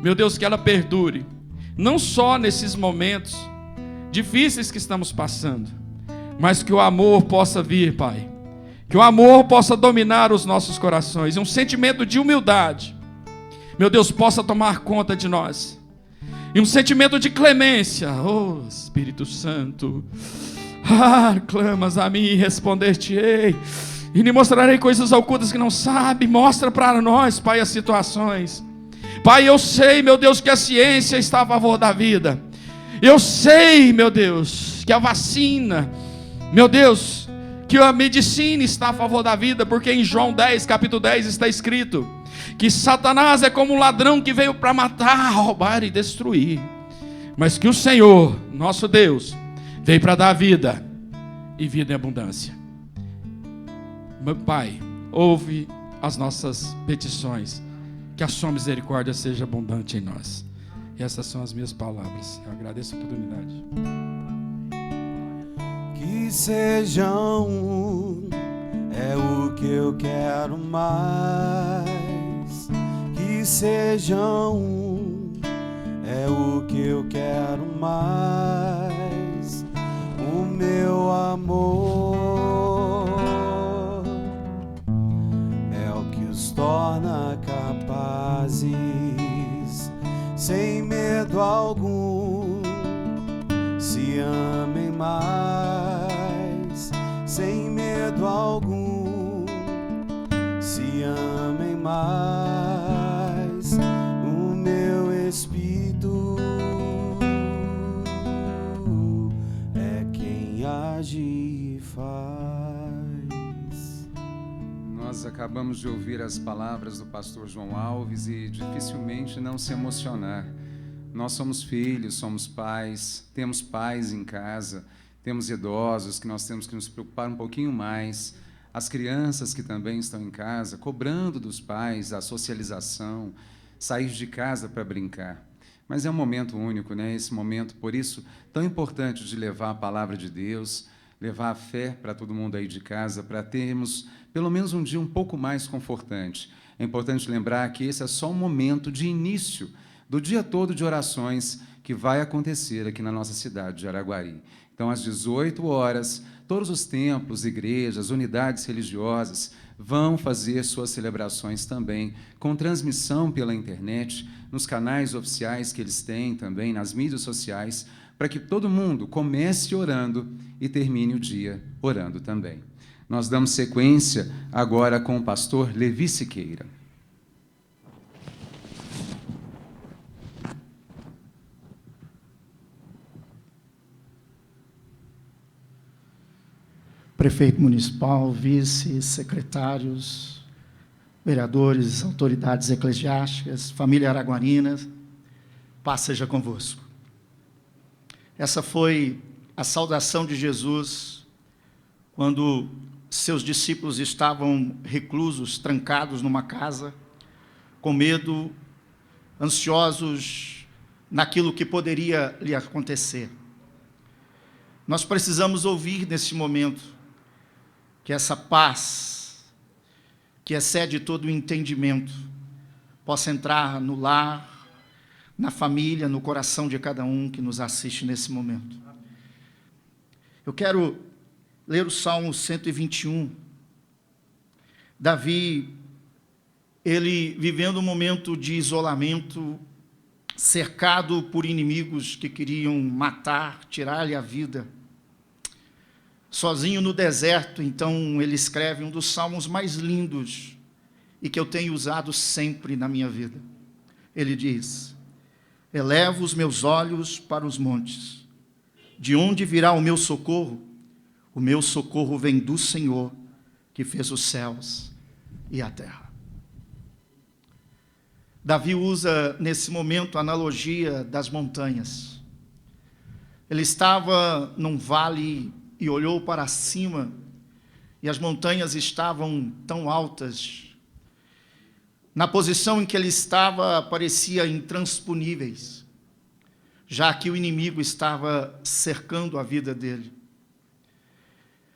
Speaker 8: meu Deus, que ela perdure. Não só nesses momentos difíceis que estamos passando, mas que o amor possa vir, Pai. Que o amor possa dominar os nossos corações. E um sentimento de humildade, meu Deus, possa tomar conta de nós. E um sentimento de clemência. Oh, Espírito Santo. Clamas a mim e responder-te-ei. E lhe mostrarei coisas ocultas que não sabe. Mostra para nós, Pai, as situações. Pai, eu sei, meu Deus, que a ciência está a favor da vida. Eu sei, meu Deus, que a vacina, meu Deus, que a medicina está a favor da vida, porque em João 10, capítulo 10, está escrito que Satanás é como um ladrão que veio para matar, roubar e destruir, mas que o Senhor, nosso Deus, veio para dar vida e vida em abundância. Meu Pai, ouve as nossas petições, que a sua misericórdia seja abundante em nós. E essas são as minhas palavras. Eu agradeço a oportunidade.
Speaker 1: Que sejam um, é o que eu quero mais. Que sejam um, é o que eu quero mais. O meu amor é o que os torna capazes, sem medo algum, se amem mais, sem medo algum, se amem mais. O meu espírito é quem age e faz.
Speaker 2: Nós acabamos de ouvir as palavras do pastor João Alves e dificilmente não se emocionar. Nós somos filhos, somos pais, temos pais em casa, temos idosos que nós temos que nos preocupar um pouquinho mais, as crianças que também estão em casa, cobrando dos pais a socialização, sair de casa para brincar. Mas é um momento único, né? Esse momento, por isso, tão importante de levar a palavra de Deus, levar a fé para todo mundo aí de casa, para termos pelo menos um dia um pouco mais confortante. É importante lembrar que esse é só um momento de início do dia todo de orações que vai acontecer aqui na nossa cidade de Araguari. Então, às 18 horas, todos os templos, igrejas, unidades religiosas vão fazer suas celebrações também, com transmissão pela internet, nos canais oficiais que eles têm também, nas mídias sociais, para que todo mundo comece orando e termine o dia orando também. Nós damos sequência agora com o pastor Levi Siqueira.
Speaker 9: Prefeito municipal, vice, secretários, vereadores, autoridades eclesiásticas, família araguarina, paz seja convosco. Essa foi a saudação de Jesus quando seus discípulos estavam reclusos, trancados numa casa, com medo, ansiosos naquilo que poderia lhe acontecer. Nós precisamos ouvir nesse momento que essa paz, que excede todo o entendimento, possa entrar no lar, na família, no coração de cada um que nos assiste nesse momento. Eu quero ler o Salmo 121. Davi, ele vivendo um momento de isolamento, cercado por inimigos que queriam matar, tirar-lhe a vida. Sozinho no deserto, então, ele escreve um dos salmos mais lindos e que eu tenho usado sempre na minha vida. Ele diz: elevo os meus olhos para os montes. De onde virá o meu socorro? O meu socorro vem do Senhor, que fez os céus e a terra. Davi usa, nesse momento, a analogia das montanhas. Ele estava num vale e olhou para cima, e as montanhas estavam tão altas. Na posição em que ele estava, parecia intransponíveis, já que o inimigo estava cercando a vida dele.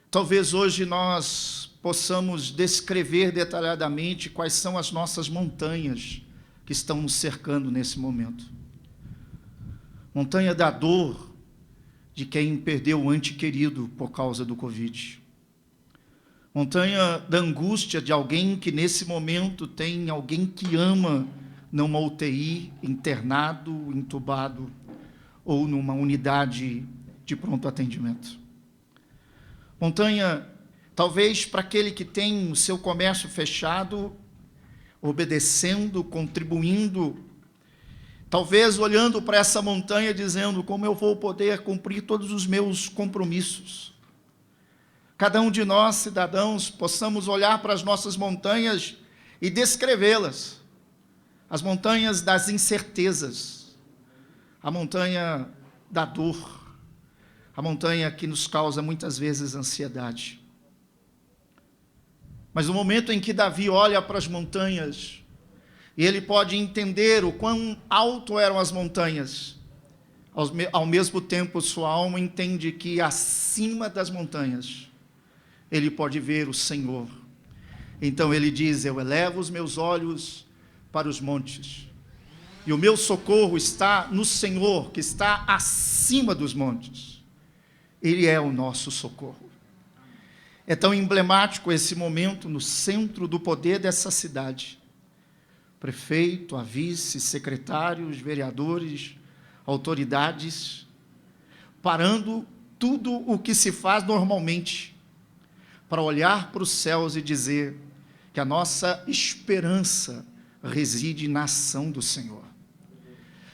Speaker 9: Talvez hoje nós possamos descrever detalhadamente quais são as nossas montanhas que estão nos cercando nesse momento. Montanha da dor de quem perdeu o ente querido por causa do Covid. Montanha da angústia de alguém que nesse momento tem alguém que ama numa UTI, internado, entubado, ou numa unidade de pronto atendimento. Montanha, talvez para aquele que tem o seu comércio fechado, obedecendo, contribuindo, talvez olhando para essa montanha dizendo: como eu vou poder cumprir todos os meus compromissos? Cada um de nós, cidadãos, possamos olhar para as nossas montanhas e descrevê-las. As montanhas das incertezas, a montanha da dor, a montanha que nos causa muitas vezes ansiedade. Mas no momento em que Davi olha para as montanhas, e ele pode entender o quão alto eram as montanhas, ao mesmo tempo sua alma entende que acima das montanhas, ele pode ver o Senhor. Então ele diz: eu elevo os meus olhos para os montes, e o meu socorro está no Senhor, que está acima dos montes. Ele é o nosso socorro. É tão emblemático esse momento no centro do poder dessa cidade. Prefeito, a vice, secretários, vereadores, autoridades, parando tudo o que se faz normalmente, para olhar para os céus e dizer que a nossa esperança reside na ação do Senhor.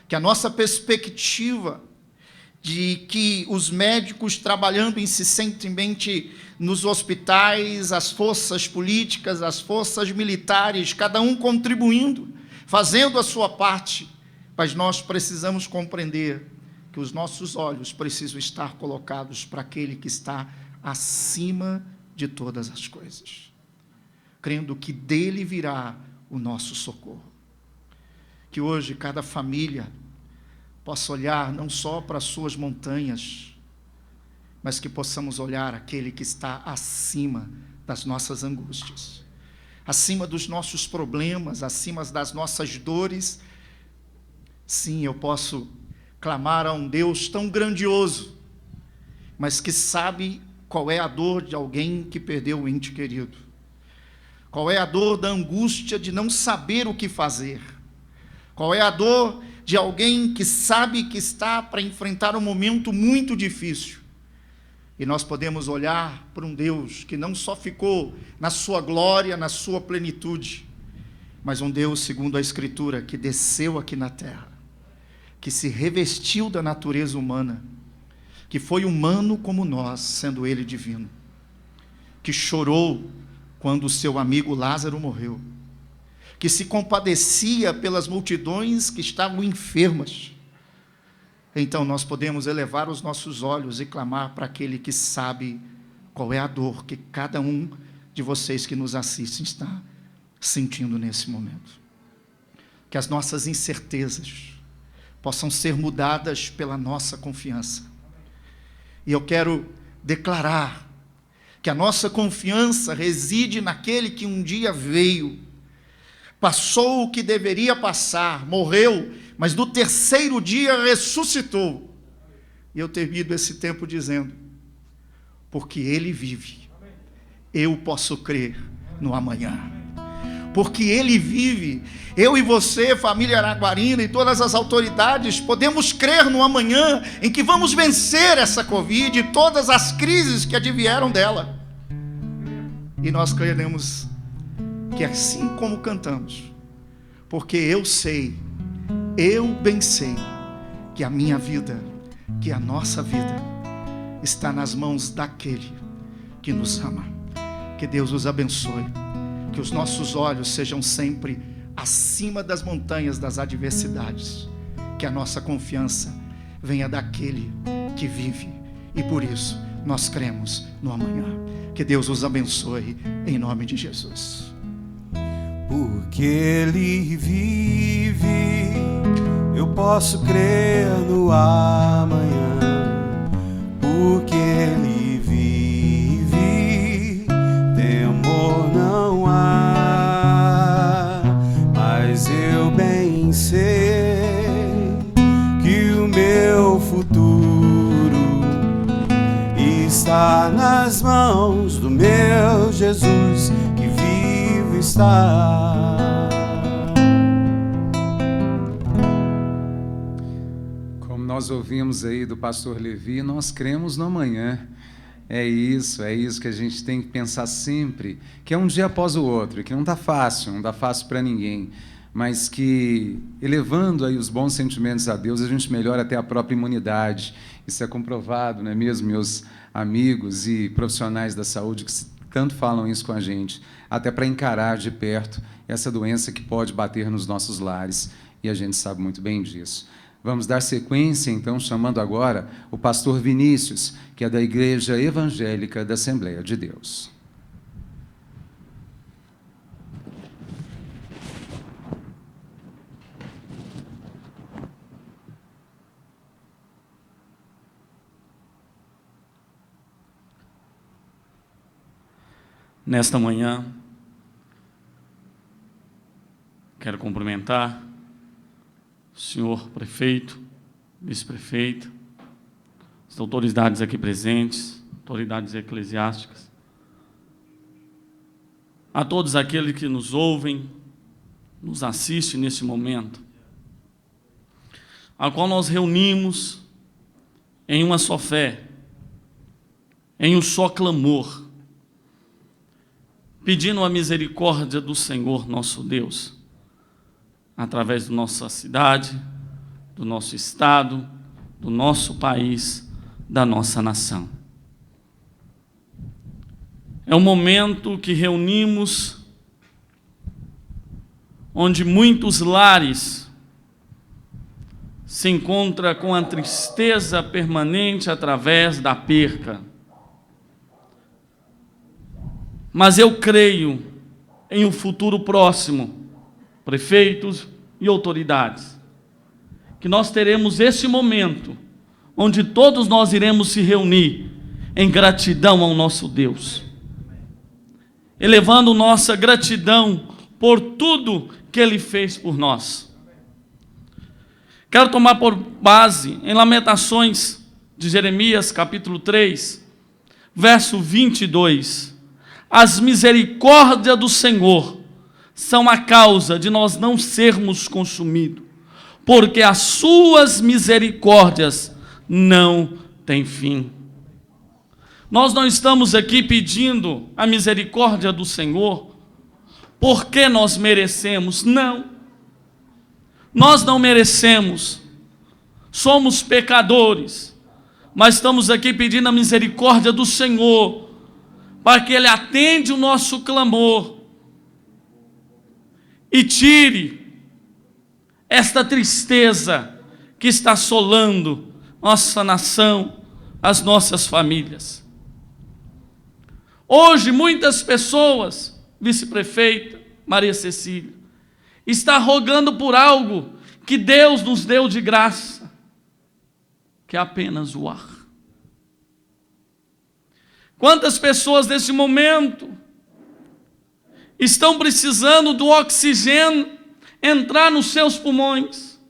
Speaker 9: Que a nossa perspectiva de que os médicos trabalhando insistentemente nos hospitais, as forças políticas, as forças militares, cada um contribuindo, fazendo a sua parte, mas nós precisamos compreender que os nossos olhos precisam estar colocados para aquele que está acima de todas as coisas, crendo que dele virá o nosso socorro. Que hoje cada família possa olhar não só para as suas montanhas, mas que possamos olhar aquele que está acima das nossas angústias, acima dos nossos problemas, acima das nossas dores. Sim, eu posso clamar a um Deus tão grandioso, mas que sabe qual é a dor de alguém que perdeu o ente querido, qual é a dor da angústia de não saber o que fazer, qual é a dor de alguém que sabe que está para enfrentar um momento muito difícil, E nós podemos olhar para um Deus que não só ficou na sua glória, na sua plenitude, mas um Deus, segundo a Escritura, que desceu aqui na terra, que se revestiu da natureza humana, que foi humano como nós, sendo ele divino, que chorou quando o seu amigo Lázaro morreu, que se compadecia pelas multidões que estavam enfermas. Então nós podemos elevar os nossos olhos e clamar para aquele que sabe qual é a dor que cada um de vocês que nos assistem está sentindo nesse momento. Que as nossas incertezas possam ser mudadas pela nossa confiança. E eu quero declarar que a nossa confiança reside naquele que um dia veio, passou o que deveria passar, morreu, mas no terceiro dia ressuscitou. E eu termino esse tempo dizendo, porque ele vive, eu posso crer no amanhã. Porque ele vive, eu e você, família Araguarina e todas as autoridades, podemos crer no amanhã em que vamos vencer essa Covid e todas as crises que advieram dela. E nós creremos que assim como cantamos, porque eu sei, eu bem sei, que a minha vida, que a nossa vida, está nas mãos daquele que nos ama. Que Deus os abençoe. Que os nossos olhos sejam sempre acima das montanhas das adversidades. Que a nossa confiança venha daquele que vive. E por isso nós cremos no amanhã. Que Deus os abençoe em nome de Jesus.
Speaker 1: Porque ele vive, eu posso crer no amanhã. Porque ele vive, temor não há. Mas eu bem sei que o meu futuro está nas mãos do meu Jesus, que vivo está.
Speaker 2: Como nós ouvimos aí do pastor Levi, nós cremos no amanhã. É isso que a gente tem que pensar sempre, que é um dia após o outro, e que não está fácil para ninguém, mas que elevando aí os bons sentimentos a Deus, a gente melhora até a própria imunidade. Isso é comprovado, não é mesmo, meus amigos e profissionais da saúde que tanto falam isso com a gente, até para encarar de perto essa doença que pode bater nos nossos lares, e a gente sabe muito bem disso. Vamos dar sequência, então, chamando agora o pastor Vinícius, que é da Igreja Evangélica da Assembleia de Deus.
Speaker 10: Nesta manhã, quero cumprimentar o senhor prefeito, vice-prefeito, as autoridades aqui presentes, autoridades eclesiásticas, a todos aqueles que nos ouvem, nos assistem nesse momento, a qual nós reunimos em uma só fé, em um só clamor, pedindo a misericórdia do Senhor nosso Deus, através da nossa cidade, do nosso estado, do nosso país, da nossa nação. É um momento que reunimos, onde muitos lares se encontram com a tristeza permanente através da perca. Mas eu creio em um futuro próximo, prefeitos e autoridades, que nós teremos esse momento, onde todos nós iremos se reunir em gratidão ao nosso Deus, elevando nossa gratidão por tudo que Ele fez por nós. Quero tomar por base em Lamentações de Jeremias, capítulo 3, verso 22. As misericórdias do Senhor são a causa de nós não sermos consumidos, porque as suas misericórdias não têm fim. Nós não estamos aqui pedindo a misericórdia do Senhor porque nós merecemos. Não. Nós não merecemos. Somos pecadores. Mas estamos aqui pedindo a misericórdia do Senhor para que Ele atende o nosso clamor e tire esta tristeza que está assolando nossa nação, as nossas famílias. Hoje, muitas pessoas, vice-prefeita Maria Cecília, está rogando por algo que Deus nos deu de graça, que é apenas o ar. Quantas pessoas nesse momento estão precisando do oxigênio entrar nos seus pulmões?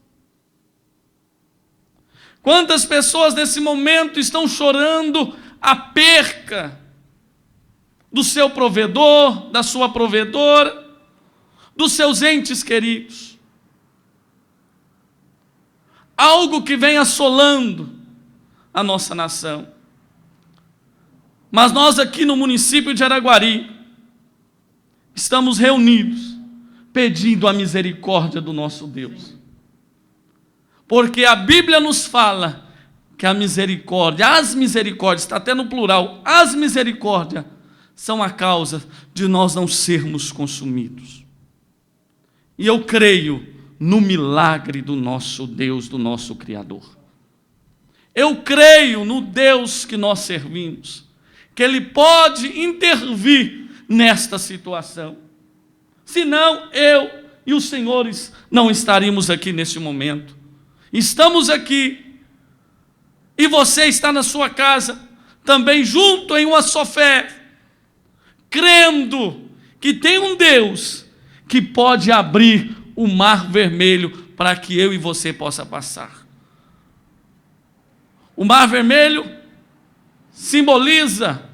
Speaker 10: Quantas pessoas nesse momento estão chorando a perca do seu provedor, da sua provedora, dos seus entes queridos? Algo que vem assolando a nossa nação. Mas nós aqui no município de Araguari estamos reunidos pedindo a misericórdia do nosso Deus. Porque a Bíblia nos fala que a misericórdia, as misericórdias, está até no plural, as misericórdias são a causa de nós não sermos consumidos. E eu creio no milagre do nosso Deus, do nosso Criador. Eu creio no Deus que nós servimos, que Ele pode intervir nesta situação. Senão eu e os senhores não estaríamos aqui neste momento. Estamos aqui, e você está na sua casa, também junto em uma só fé, crendo que tem um Deus que pode abrir o mar vermelho para que eu e você possa passar. O mar vermelho simboliza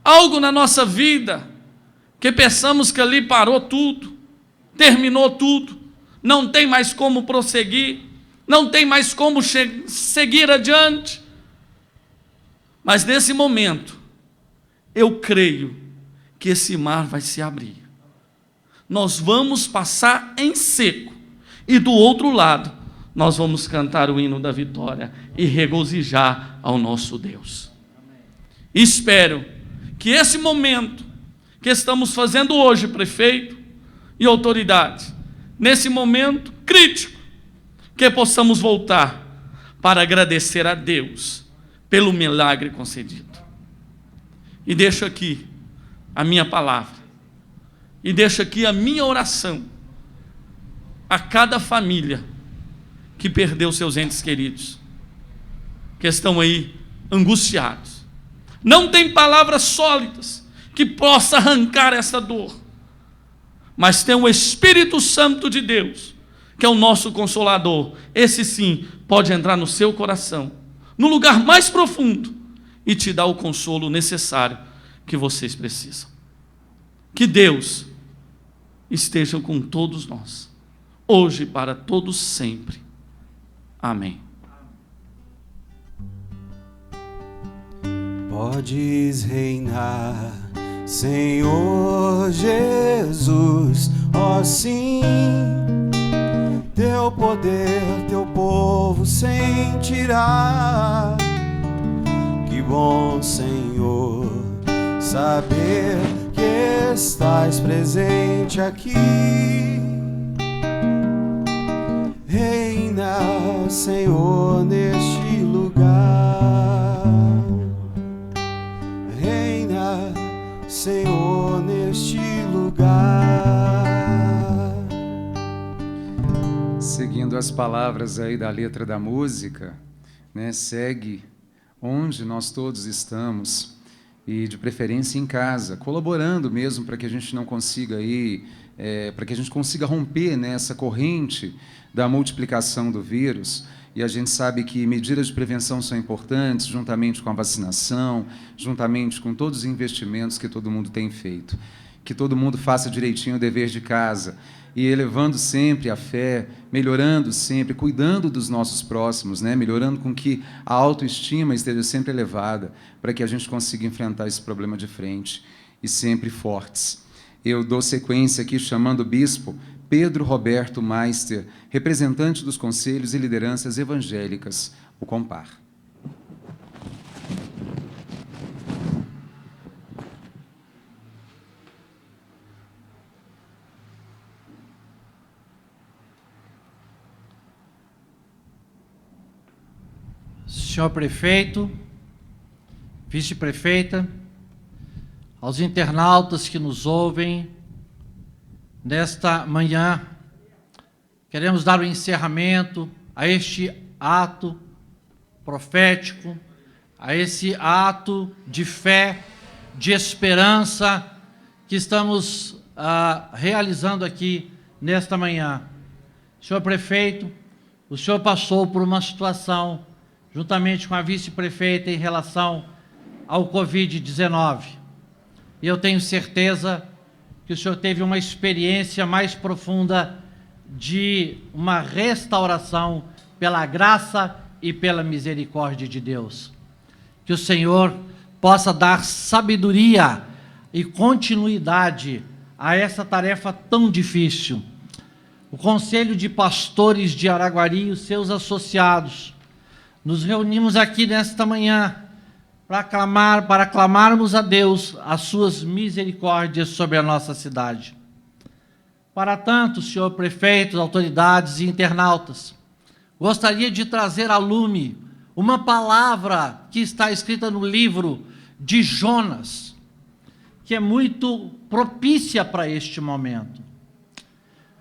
Speaker 10: algo na nossa vida, que pensamos que ali parou tudo, terminou tudo, não tem mais como prosseguir, não tem mais como seguir adiante. Mas nesse momento, eu creio que esse mar vai se abrir. Nós vamos passar em seco, e do outro lado, nós vamos cantar o hino da vitória e regozijar ao nosso Deus. Espero que esse momento que estamos fazendo hoje, prefeito e autoridade, nesse momento crítico, que possamos voltar para agradecer a Deus pelo milagre concedido. E deixo aqui a minha palavra, e deixo aqui a minha oração a cada família que perdeu seus entes queridos, que estão aí angustiados. Não tem palavras sólidas que possa arrancar essa dor, mas tem o Espírito Santo de Deus, que é o nosso Consolador. Esse sim pode entrar no seu coração, no lugar mais profundo, e te dar o consolo necessário que vocês precisam. Que Deus esteja com todos nós, hoje e para todos sempre. Amém.
Speaker 1: Podes reinar, Senhor Jesus, ó sim, teu poder, teu povo sentirá. Que bom, Senhor, saber que estás presente aqui. Reina, Senhor, neste lugar. Reina, Senhor, neste lugar.
Speaker 2: Seguindo as palavras aí da letra da música, né, segue onde nós todos estamos, e de preferência em casa, colaborando mesmo para que a gente não consiga aí, para que a gente consiga romper, né, essa corrente da multiplicação do vírus. E a gente sabe que medidas de prevenção são importantes, juntamente com a vacinação, juntamente com todos os investimentos que todo mundo tem feito. Que todo mundo faça direitinho o dever de casa, e elevando sempre a fé, melhorando sempre, cuidando dos nossos próximos, né? Melhorando com que a autoestima esteja sempre elevada, para que a gente consiga enfrentar esse problema de frente, e sempre fortes. Eu dou sequência aqui chamando o bispo Pedro Roberto Meister, representante dos conselhos e lideranças evangélicas, o Compar.
Speaker 11: Senhor prefeito, vice-prefeita, aos internautas que nos ouvem nesta manhã, queremos dar o encerramento a este ato profético, a esse ato de fé, de esperança que estamos realizando aqui nesta manhã. Senhor prefeito, o senhor passou por uma situação juntamente com a vice-prefeita, em relação ao Covid-19. E eu tenho certeza que o senhor teve uma experiência mais profunda de uma restauração pela graça e pela misericórdia de Deus. Que o Senhor possa dar sabedoria e continuidade a essa tarefa tão difícil. O Conselho de Pastores de Araguari e os seus associados, nos reunimos aqui nesta manhã para clamarmos a Deus as suas misericórdias sobre a nossa cidade. Para tanto, senhor prefeito, autoridades e internautas, gostaria de trazer a lume uma palavra que está escrita no livro de Jonas, que é muito propícia para este momento.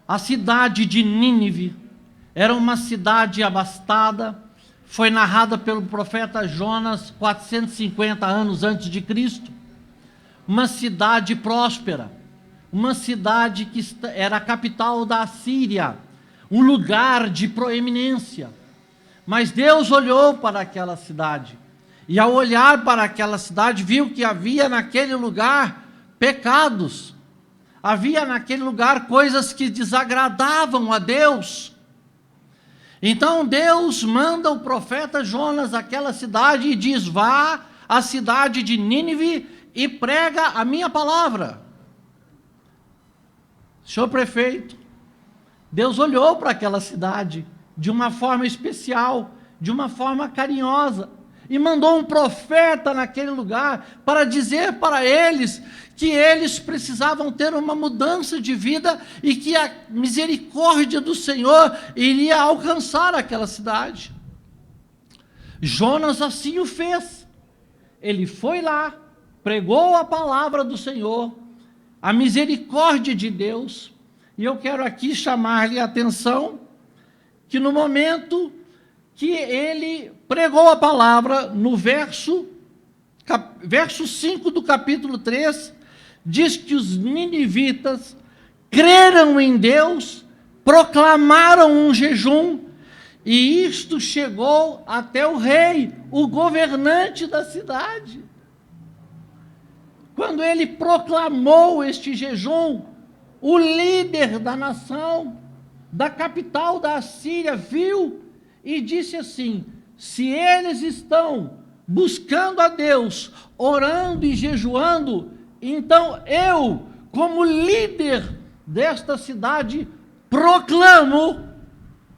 Speaker 11: A cidade de Nínive era uma cidade abastada, foi narrada pelo profeta Jonas 450 anos antes de Cristo, uma cidade próspera, uma cidade que era a capital da Assíria, um lugar de proeminência. Mas Deus olhou para aquela cidade, e ao olhar para aquela cidade, viu que havia naquele lugar pecados, havia naquele lugar coisas que desagradavam a Deus. Então Deus manda o profeta Jonas àquela cidade e diz: vá à cidade de Nínive e prega a minha palavra. Senhor prefeito, Deus olhou para aquela cidade de uma forma especial, de uma forma carinhosa, e mandou um profeta naquele lugar para dizer para eles que eles precisavam ter uma mudança de vida e que a misericórdia do Senhor iria alcançar aquela cidade. Jonas assim o fez. Ele foi lá, pregou a palavra do Senhor, a misericórdia de Deus, e eu quero aqui chamar-lhe a atenção que no momento que ele pregou a palavra, no verso 5 do capítulo 3, diz que os ninivitas creram em Deus, proclamaram um jejum, e isto chegou até o rei, o governante da cidade. Quando ele proclamou este jejum, o líder da nação, da capital da Assíria, viu e disse assim: se eles estão buscando a Deus, orando e jejuando, então eu, como líder desta cidade, proclamo,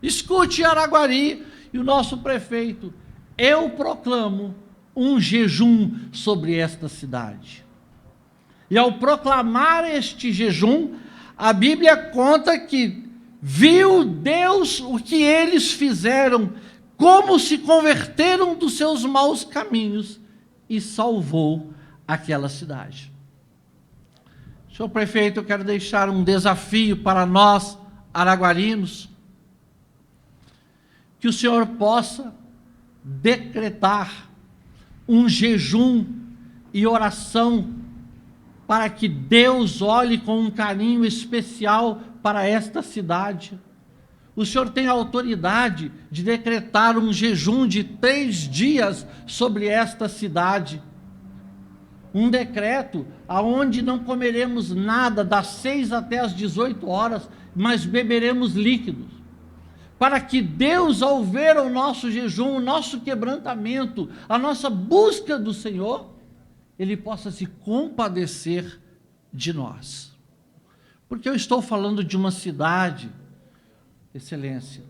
Speaker 11: escute Araguari e o nosso prefeito, eu proclamo um jejum sobre esta cidade. E ao proclamar este jejum, a Bíblia conta que viu Deus o que eles fizeram, como se converteram dos seus maus caminhos, e salvou aquela cidade. Senhor prefeito, eu quero deixar um desafio para nós, araguarinos, que o Senhor possa decretar um jejum e oração para que Deus olhe com um carinho especial para esta cidade. o Senhor tem a autoridade de decretar um jejum de 3 dias sobre esta cidade. Um decreto aonde não comeremos nada das 6 até as 18 horas, mas beberemos líquidos. Para que Deus, ao ver o nosso jejum, o nosso quebrantamento, a nossa busca do Senhor, Ele possa se compadecer de nós. Porque eu estou falando de uma cidade, excelência,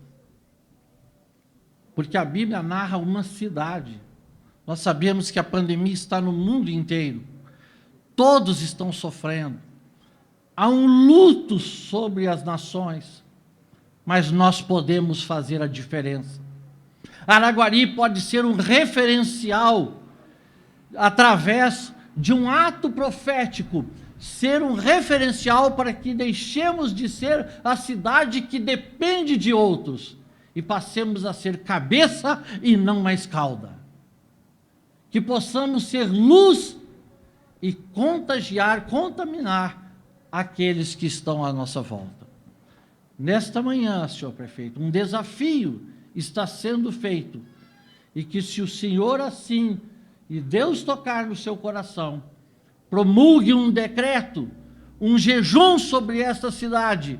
Speaker 11: porque a Bíblia narra uma cidade. Nós sabemos que a pandemia está no mundo inteiro, todos estão sofrendo, há um luto sobre as nações, mas nós podemos fazer a diferença. Araguari pode ser um referencial, através de um ato profético, ser um referencial para que deixemos de ser a cidade que depende de outros e passemos a ser cabeça e não mais cauda. Que possamos ser luz e contagiar, contaminar aqueles que estão à nossa volta. Nesta manhã, senhor prefeito, um desafio está sendo feito e que, se o senhor assim e Deus tocar no seu coração, promulgue um decreto, um jejum sobre esta cidade,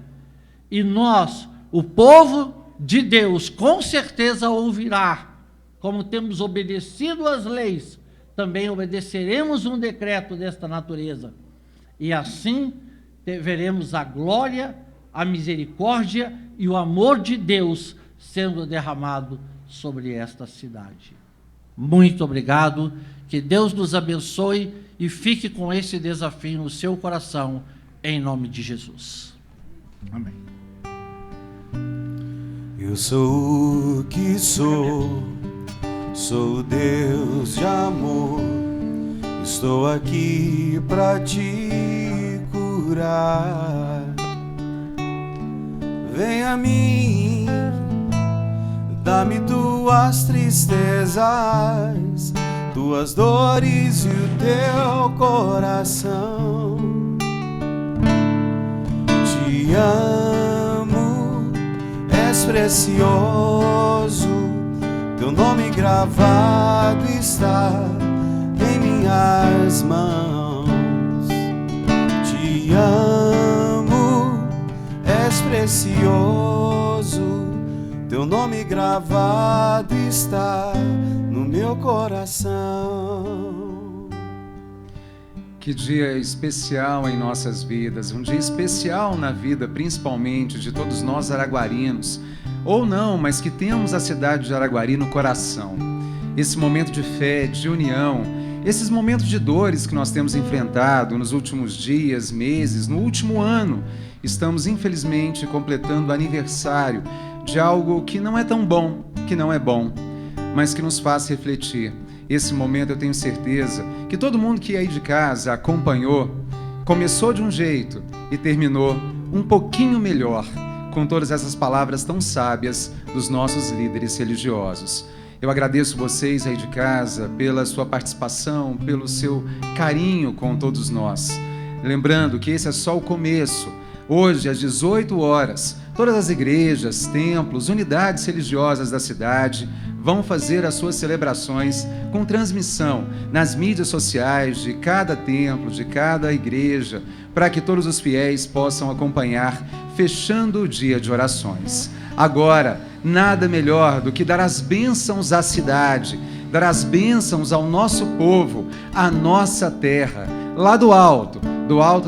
Speaker 11: e nós, o povo de Deus, com certeza ouvirá, como temos obedecido às leis, também obedeceremos um decreto desta natureza, e assim veremos a glória, a misericórdia e o amor de Deus sendo derramado sobre esta cidade. Muito obrigado, que Deus nos abençoe e fique com esse desafio no seu coração, em nome de Jesus. Amém.
Speaker 1: Eu sou o que sou o Deus de amor, estou aqui para te curar. Vem a mim, dá-me tuas tristezas, tuas dores e o teu coração. Te amo, és precioso, teu nome gravado está em minhas mãos. Te amo, és precioso, teu nome gravado está no meu coração.
Speaker 2: Que dia especial em nossas vidas, um dia especial na vida, principalmente de todos nós araguarinos, ou não, mas que temos a cidade de Araguari no coração. Esse momento de fé, de união, esses momentos de dores que nós temos enfrentado nos últimos dias, meses, no último ano, estamos infelizmente completando o aniversário de algo que não é tão bom, que não é bom, mas que nos faz refletir. Esse momento eu tenho certeza que todo mundo que aí de casa acompanhou, começou de um jeito e terminou um pouquinho melhor, com todas essas palavras tão sábias dos nossos líderes religiosos. Eu agradeço vocês aí de casa pela sua participação, pelo seu carinho com todos nós. Lembrando que esse é só o começo. Hoje, às 18 horas, todas as igrejas, templos, unidades religiosas da cidade vão fazer as suas celebrações com transmissão nas mídias sociais de cada templo, de cada igreja, para que todos os fiéis possam acompanhar, fechando o dia de orações. Agora, nada melhor do que dar as bênçãos à cidade, dar as bênçãos ao nosso povo, à nossa terra, lá do alto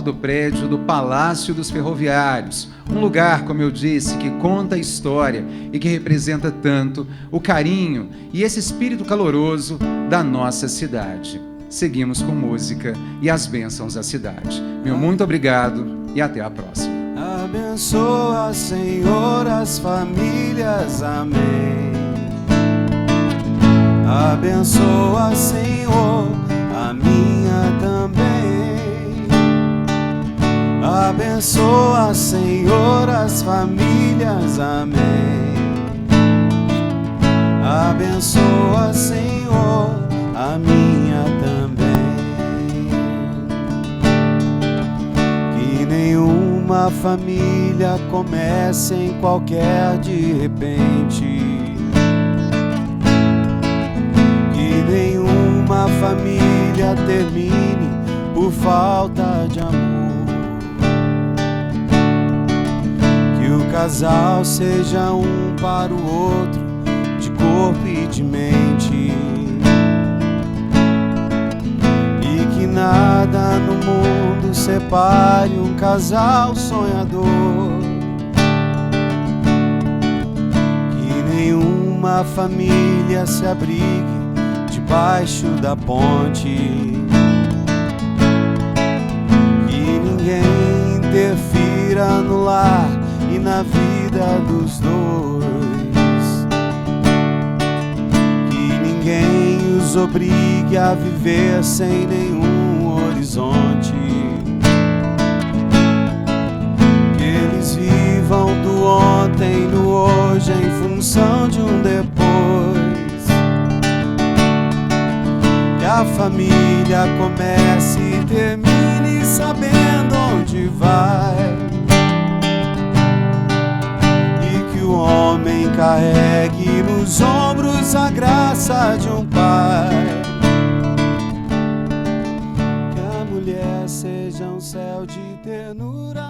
Speaker 2: do prédio do Palácio dos Ferroviários, um lugar, como eu disse, que conta a história e que representa tanto o carinho e esse espírito caloroso da nossa cidade. Seguimos com música e as bênçãos à cidade. Meu muito obrigado e até a próxima.
Speaker 1: Abençoa, Senhor, as famílias, amém. Abençoa, Senhor, a minha também. Abençoa, Senhor, as famílias, amém. Abençoa, Senhor, a minha também. Que nenhuma nenhuma família comece em qualquer de repente. Que nenhuma família termine por falta de amor. Que o casal seja um para o outro, de corpo e de mente. E que nada no mundo separe um casal sonhador. Que nenhuma família se abrigue debaixo da ponte. Que ninguém interfira no lar e na vida dos dois. Que ninguém os obrigue a viver sem nenhum horizonte. Que eles vivam do ontem no hoje em função de um depois. Que a família comece e termine sabendo onde vai. E que o homem carregue nos ombros a graça de um pai. Que a mulher seja um céu de ternura.